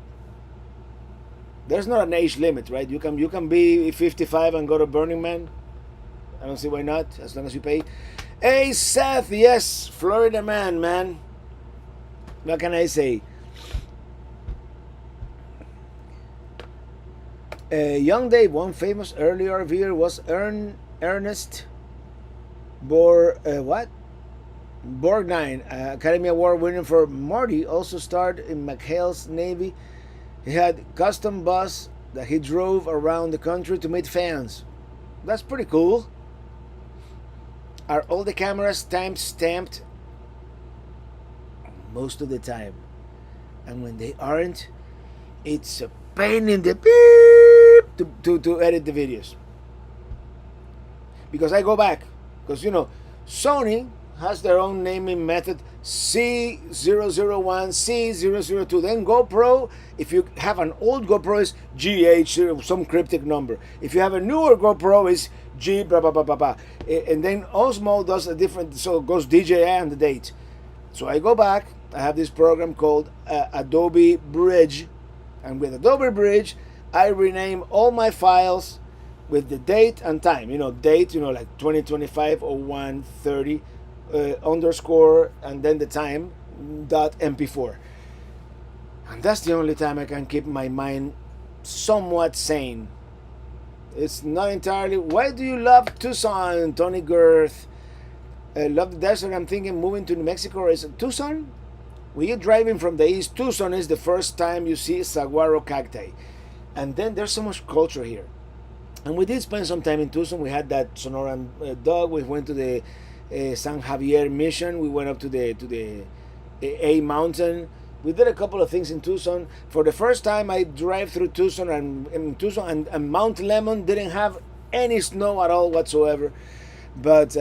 There's not an age limit, right? You can be 55 and go to Burning Man. I don't see why not, as long as you pay. Hey Seth, yes, Florida man. What can I say? Young Dave, one famous early RVer was Ernest Borgnine, Academy Award winner for Marty, also starred in McHale's Navy. He had custom bus that he drove around the country to meet fans. That's pretty cool. Are all the cameras time-stamped? Most of the time. And when they aren't, it's a pain in the beep to edit the videos. Because I go back. Because, Sony has their own naming method. C001, C002. Then GoPro, if you have an old GoPro, is GH, some cryptic number. If you have a newer GoPro, is G blah blah blah blah blah. And then Osmo does a different, so it goes DJI and the date. So I go back, I have this program called Adobe Bridge, and with Adobe Bridge I rename all my files with the date and time. Date, like 2025 0130 underscore and then the time .mp4. And that's the only time I can keep my mind somewhat sane. It's not entirely. Why do you love Tucson, Tony Girth? Love the desert. I'm thinking moving to New Mexico. Is it Tucson? When you're driving from the east, Tucson is the first time you see saguaro cacti. And then there's so much culture here. And we did spend some time in Tucson. We had that Sonoran dog. We went to the San Javier mission. We went up to the A mountain. We did a couple of things in Tucson. For the first time, I drive through Tucson, and Mount Lemon didn't have any snow at all whatsoever. But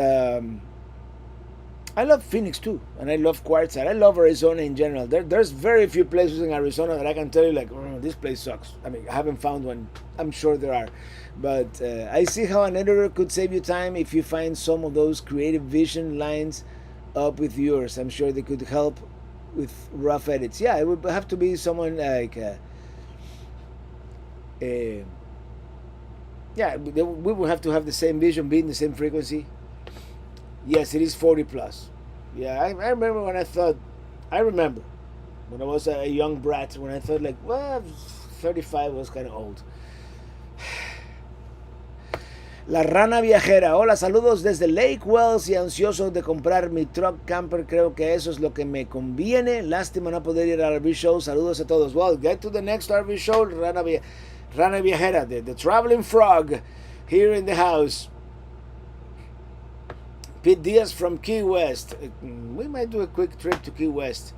I love Phoenix too, and I love Quartzsite. I love Arizona in general. There's very few places in Arizona that I can tell you like, oh, this place sucks. I mean, I haven't found one. I'm sure there are. But I see how an editor could save you time if you find some of those creative vision lines up with yours. I'm sure they could help with rough edits. Yeah, it would have to be someone like yeah, we would have to have the same vision, be in the same frequency. Yes, it is 40 plus. Yeah, I remember when I remember when I was a young brat, when I thought like, well, 35 was kind of old. La Rana Viajera, hola, saludos desde Lake Wells y ansioso de comprar mi truck camper, creo que eso es lo que me conviene, lástima no poder ir al RV show, saludos a todos. Well, get to the next RV show, Rana Viajera, the traveling frog, here in the house. Pete Diaz from Key West, we might do a quick trip to Key West.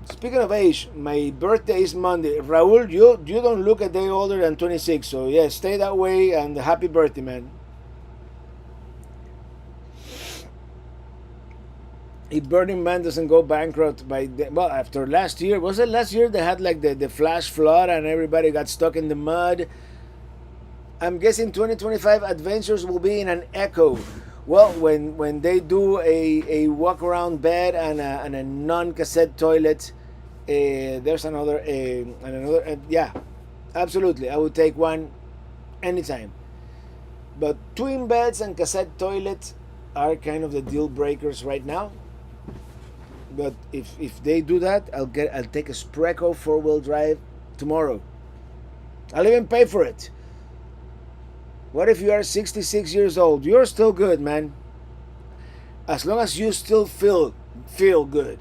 Speaking of age, my birthday is Monday. Raul, you don't look a day older than 26, so yeah, stay that way and happy birthday, man. If Burning Man doesn't go bankrupt well, after last year, was it last year they had like the flash flood and everybody got stuck in the mud? I'm guessing 2025 Adventures will be in an Echo. Well, when they do a walk around bed and a non-cassette toilet, there's another yeah, absolutely, I would take one anytime. But twin beds and cassette toilet are kind of the deal breakers right now. But if they do that, I'll take a Spreco 4-wheel drive tomorrow. I'll even pay for it. What if you are 66 years old? You're still good, man. As long as you still feel good.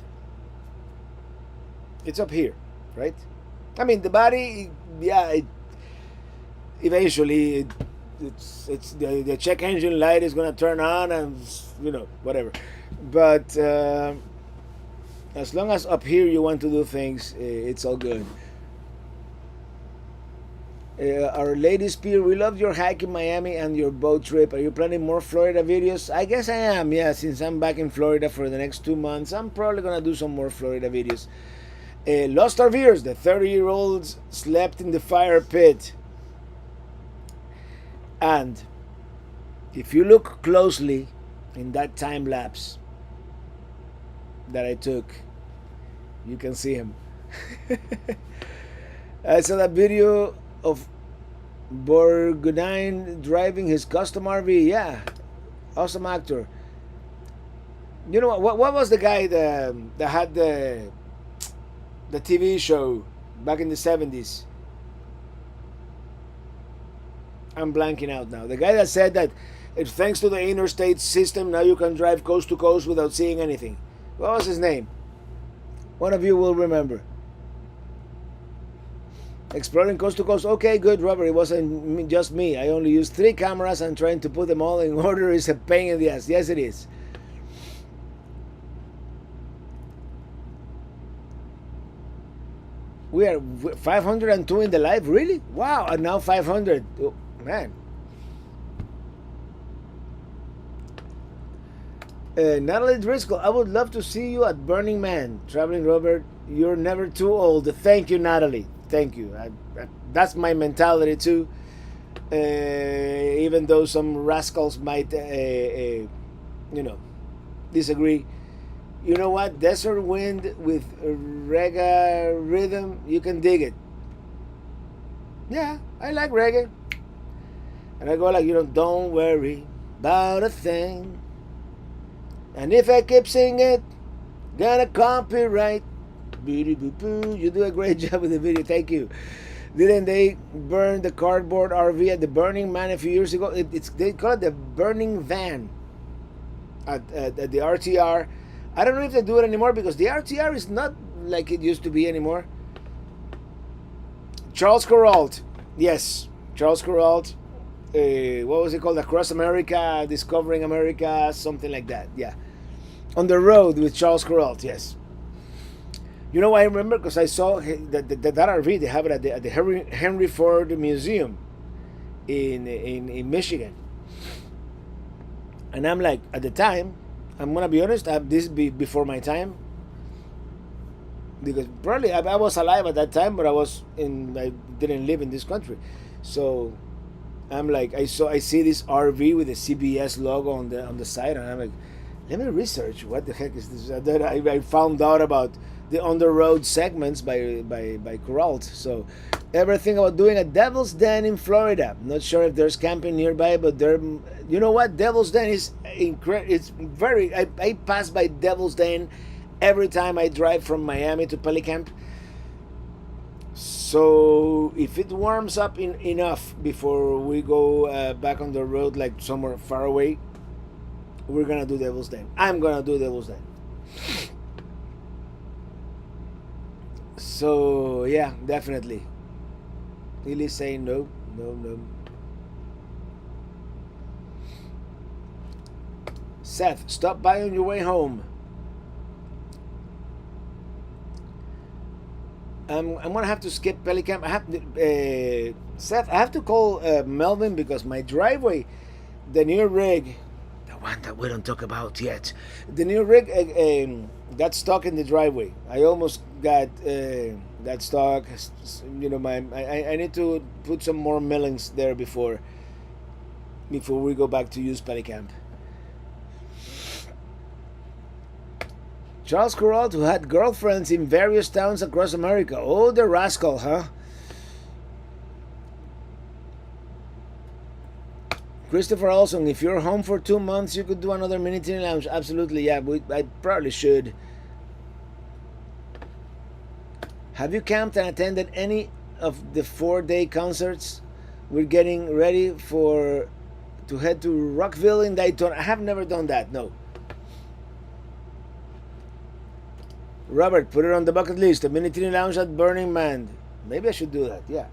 It's up here, right? I mean, the body, yeah, eventually it's the check engine light is gonna turn on and whatever. But as long as up here you want to do things, it's all good. Our Lady Spear, we loved your hike in Miami and your boat trip. Are you planning more Florida videos? I guess I am, yeah. Since I'm back in Florida for the next 2 months, I'm probably gonna do some more Florida videos. Lost RVers, the 30-year-olds slept in the fire pit. And if you look closely in that time lapse that I took, you can see him. I saw that video of Borgnine driving his custom RV. Yeah, awesome actor. You know what was the guy that had the TV show back in the 70s? I'm blanking out now. The guy that said that thanks to the interstate system now you can drive coast to coast without seeing anything. What was his name? One of you will remember. Exploring coast to coast. Okay, good, Robert. It wasn't just me. I only used 3 cameras and trying to put them all in order is a pain in the ass. Yes, it is. We are 502 in the live. Really? Wow. And now 500. Oh, man. Natalie Driscoll, I would love to see you at Burning Man. Traveling Robert, you're never too old. Thank you, Natalie. Thank you. That's my mentality too. Even though some rascals might, disagree. You know what? Desert wind with reggae rhythm, you can dig it. Yeah, I like reggae. And I go like, don't worry about a thing. And if I keep singing it, gonna copyright. You do a great job with the video. Thank you. Didn't they burn the cardboard RV at the Burning Man a few years ago? They call it the Burning Van at the RTR. I don't know if they do it anymore because the RTR is not like it used to be anymore. Charles Corralt. Yes, Charles Corralt. What was it called? Across America, Discovering America, something like that. Yeah. On the Road with Charles Corralt. Yes. You know, I remember because I saw that RV. They have it at the Henry Ford Museum in Michigan. And I'm like, at the time, I'm gonna be honest, this be before my time, because probably I was alive at that time, but I didn't live in this country, so I'm like, I see this RV with the CBS logo on the side, and I'm like, let me research what the heck is this. And then I found out about the on the road segments by Corralt. So everything about doing a Devil's Den in Florida. Not sure if there's camping nearby, but there. You know what? Devil's Den is incredible. It's very. I pass by Devil's Den every time I drive from Miami to Pelicamp. So if it warms up enough before we go back on the road, like somewhere far away, we're gonna do Devil's Den. I'm gonna do Devil's Den. So yeah, definitely. Lily's saying no. Seth, stop by on your way home. I'm gonna have to skip Pelicamp. Seth, I have to call Melvin because my driveway, the new rig, the one that we don't talk about yet, the new rig got stuck in the driveway. I almost got stuck. You know, I need to put some more millings there before we go back to use Pelicamp. Charles Corralt, who had girlfriends in various towns across America. Oh, the rascal, huh? Christopher Olson, if you're home for 2 months, you could do another mini teen lounge. Absolutely, yeah. I probably should. Have you camped and attended any of the 4-day concerts? We're getting ready to head to Rockville in Daytona. I have never done that, no. Robert, put it on the bucket list. A mini teen lounge at Burning Man. Maybe I should do that, yeah.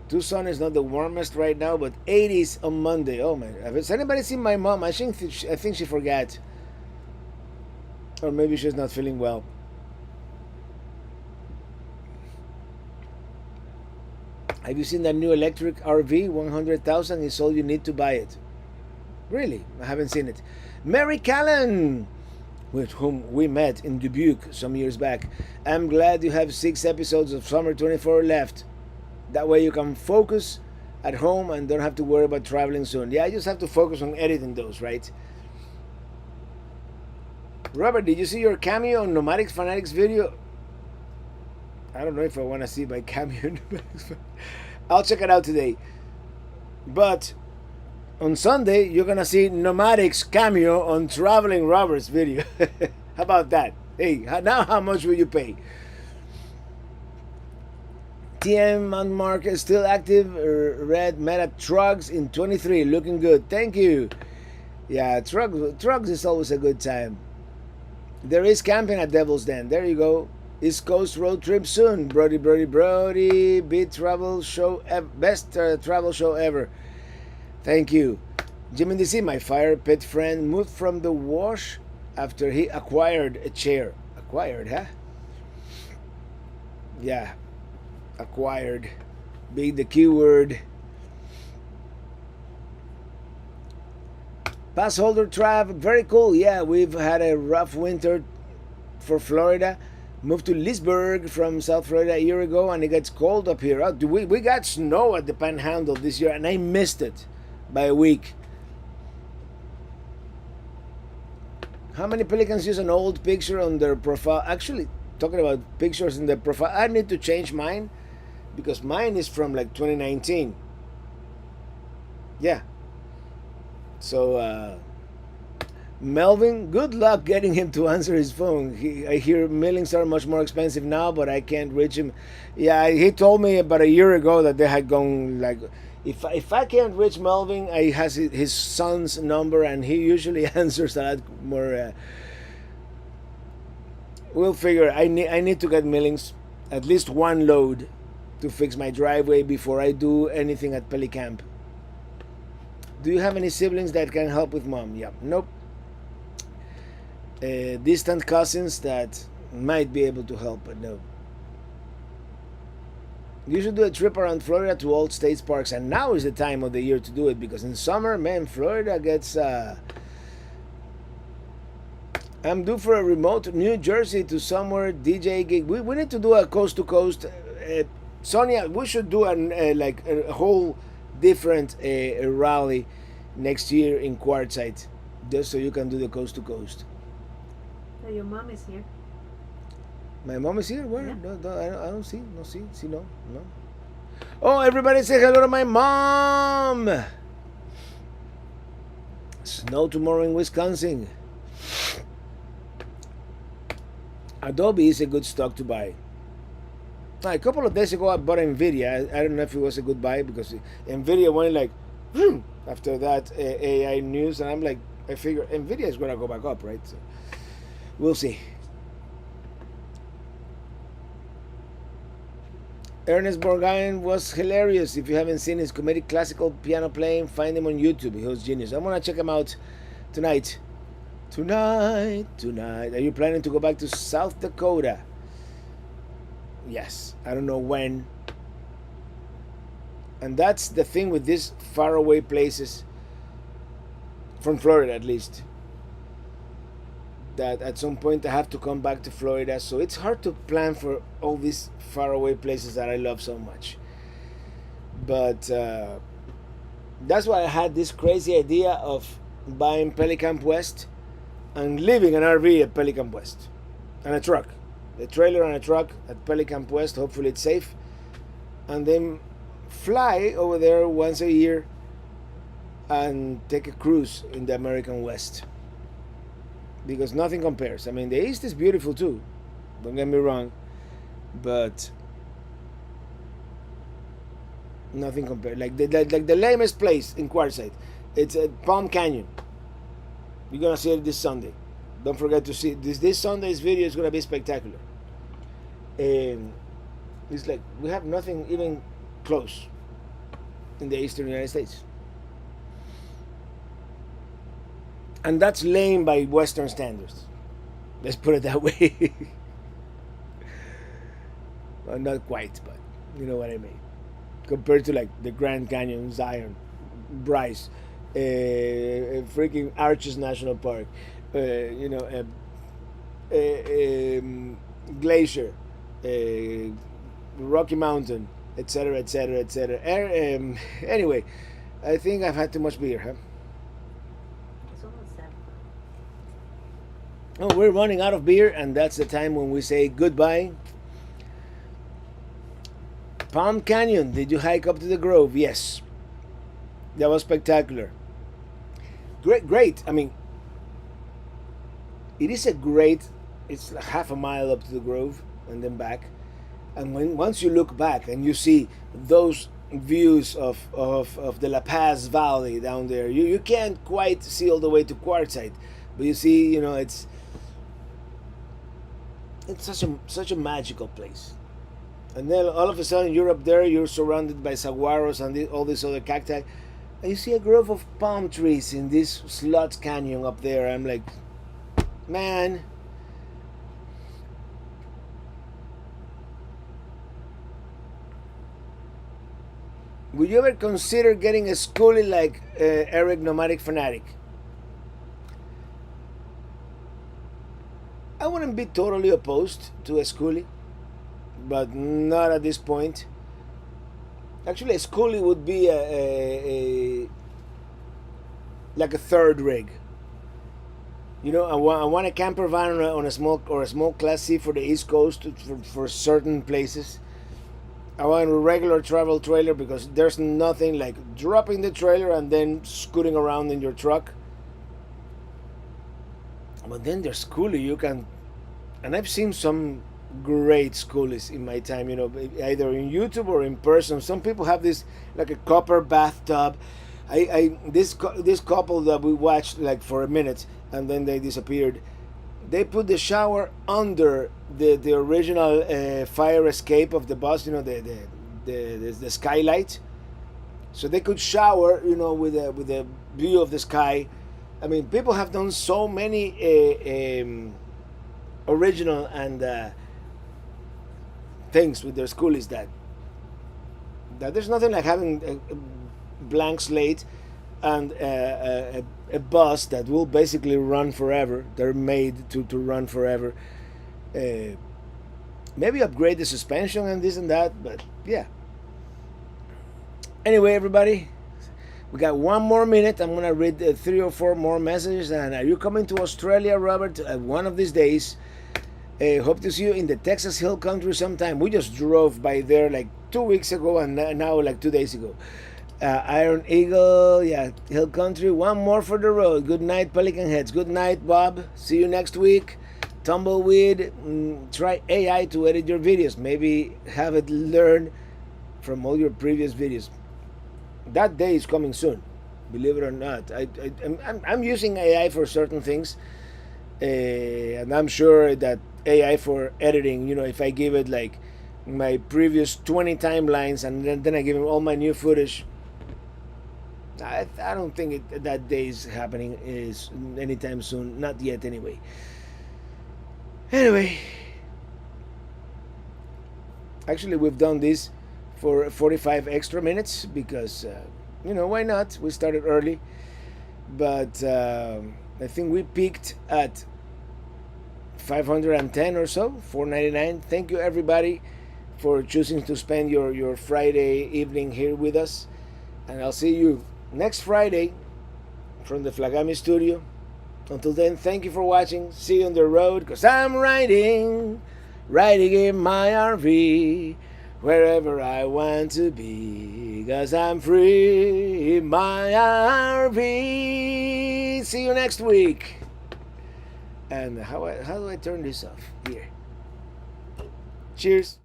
Tucson is not the warmest right now, but 80s on Monday. Oh man, has anybody seen my mom? I think she forgot, or maybe she's not feeling well. Have you seen that new electric RV? 100,000 is all you need to buy it. Really, I haven't seen it. Mary Callan, with whom we met in Dubuque some years back. I'm glad you have 6 episodes of Summer 24 left. That way you can focus at home and don't have to worry about traveling soon. Yeah, I just have to focus on editing those, right? Robert, did you see your cameo on Nomadics Fanatics video? I don't know if I want to see my cameo. I'll check it out today. But on Sunday, you're going to see Nomadics cameo on Traveling Robert's video. How about that? Hey, now how much will you pay? TM and Mark is still active. Red Meta Trucks in 23. Looking good. Thank you. Yeah, trucks is always a good time. There is camping at Devil's Den. There you go. East Coast road trip soon. Brody. Best travel show ever. Thank you. Jimmy DC, my fire pit friend, moved from the wash after he acquired a chair. Acquired, huh? Yeah. Acquired. Being the keyword. Pass holder Trav, very cool. Yeah, we've had a rough winter for Florida. Moved to Leesburg from South Florida a year ago, and it gets cold up here. We got snow at the Panhandle this year, and I missed it by a week. How many pelicans use an old picture on their profile? Actually, talking about pictures in their profile, I need to change mine because mine is from like 2019. Yeah. So, Melvin, good luck getting him to answer his phone. I hear mailings are much more expensive now, but I can't reach him. Yeah, he told me about a year ago that they had gone like, if I can't reach Melvin, I has his son's number, and he usually answers a lot more. We'll figure. I need to get mailings, at least one load, to fix my driveway before I do anything at Pelicamp. Do you have any siblings that can help with mom? Yeah, nope. Distant cousins that might be able to help, but no. You should do a trip around Florida to all states parks, and now is the time of the year to do it, because in summer, man, Florida gets. I'm due for a remote New Jersey to somewhere DJ gig. We need to do a coast to coast. Sonia, we should do like a whole different rally next year in Quartzsite, just so you can do the coast to coast. So your mom is here. My mom is here? Where? Yeah. No, I don't see. No. Oh, everybody say hello to my mom! Snow tomorrow in Wisconsin. Adobe is a good stock to buy. A couple of days ago I bought Nvidia. I don't know if it was a good buy because Nvidia went like after that AI news, and I'm like, I figure Nvidia is going to go back up, right? So we'll see. Ernest Borgnine was hilarious. If you haven't seen his comedic classical piano playing, find him on YouTube. He was genius. I'm gonna check him out tonight. Tonight. Are you planning to go back to South Dakota? Yes. I don't know when. And that's the thing with these faraway places, from Florida at least, that at some point I have to come back to Florida. So it's hard to plan for all these faraway places that I love so much. But that's why I had this crazy idea of buying Pelicamp West and living an RV at Pelicamp West, and a truck, a trailer and a truck at Pelicamp West. Hopefully it's safe, and then fly over there once a year and take a cruise in the American West, because nothing compares. I mean, the East is beautiful too, don't get me wrong, but nothing compares. Like the lamest place in Quartzsite, it's at Palm Canyon. You're gonna see it this Sunday. Don't forget to see this Sunday's video is gonna be spectacular. And it's like we have nothing even close in the eastern United States, and that's lame by Western standards. Let's put it that way. Well, not quite, but you know what I mean. Compared to like the Grand Canyon, Zion, Bryce, freaking Arches National Park, Glacier, Rocky Mountain, etc., etc., etc. Anyway, I think I've had too much beer, huh? It's almost 7. Oh, we're running out of beer, and that's the time when we say goodbye. Palm Canyon, did you hike up to the Grove? Yes. That was spectacular. Great. I mean, it is it's half a mile up to the Grove and then back. And once you look back and you see those views of the La Paz Valley down there, you can't quite see all the way to Quartzsite, but you see, it's such a magical place. And then all of a sudden you're up there, you're surrounded by saguaros and all these other cacti, and you see a grove of palm trees in this Slots Canyon up there. I'm like, man, would you ever consider getting a schoolie like Eric Nomadic Fanatic? wouldn't be totally opposed to a schoolie, but not at this point. Actually, a schoolie would be like a third rig. You know, I want a camper van on a small Class C for the East Coast for certain places. I want a regular travel trailer because there's nothing like dropping the trailer and then scooting around in your truck. But then there's schoolie you can, and I've seen some great schoolies in my time. You know, either in YouTube or in person. Some people have this like a copper bathtub. This couple that we watched like for a minute and then they disappeared. They put the shower under the original fire escape of the bus. You know, the skylight, so they could shower. You know, with a view of the sky. I mean, people have done so many original and things with their schoolies that there's nothing like having a blank slate and a bus that will basically run forever. They're made to run forever. Maybe upgrade the suspension and this and that, but yeah. Anyway, everybody, we got one more minute. I'm gonna read 3 or 4 more messages. And are you coming to Australia, Robert? One of these days. Hope to see you in the Texas Hill Country sometime. We just drove by there like 2 weeks ago and now like 2 days ago. Iron Eagle, yeah, Hill Country. One more for the road. Good night, Pelican Heads. Good night, Bob. See you next week. Tumbleweed, try AI to edit your videos. Maybe have it learn from all your previous videos. That day is coming soon, believe it or not. I'm using AI for certain things, and I'm sure that AI for editing, you know, if I give it like my previous 20 timelines and then I give it all my new footage, I don't think that day is happening is anytime soon. Not yet, anyway. Anyway, actually, we've done this for 45 extra minutes because, you know, why not? We started early, but I think we peaked at 510 or so, 499. Thank you, everybody, for choosing to spend your Friday evening here with us, and I'll see you next Friday from the Flagami studio. Until then, thank you for watching. See you on the road, because I'm riding in my RV wherever I want to be, because I'm free in my RV. See you next week. And how do I turn this off? Here. Cheers.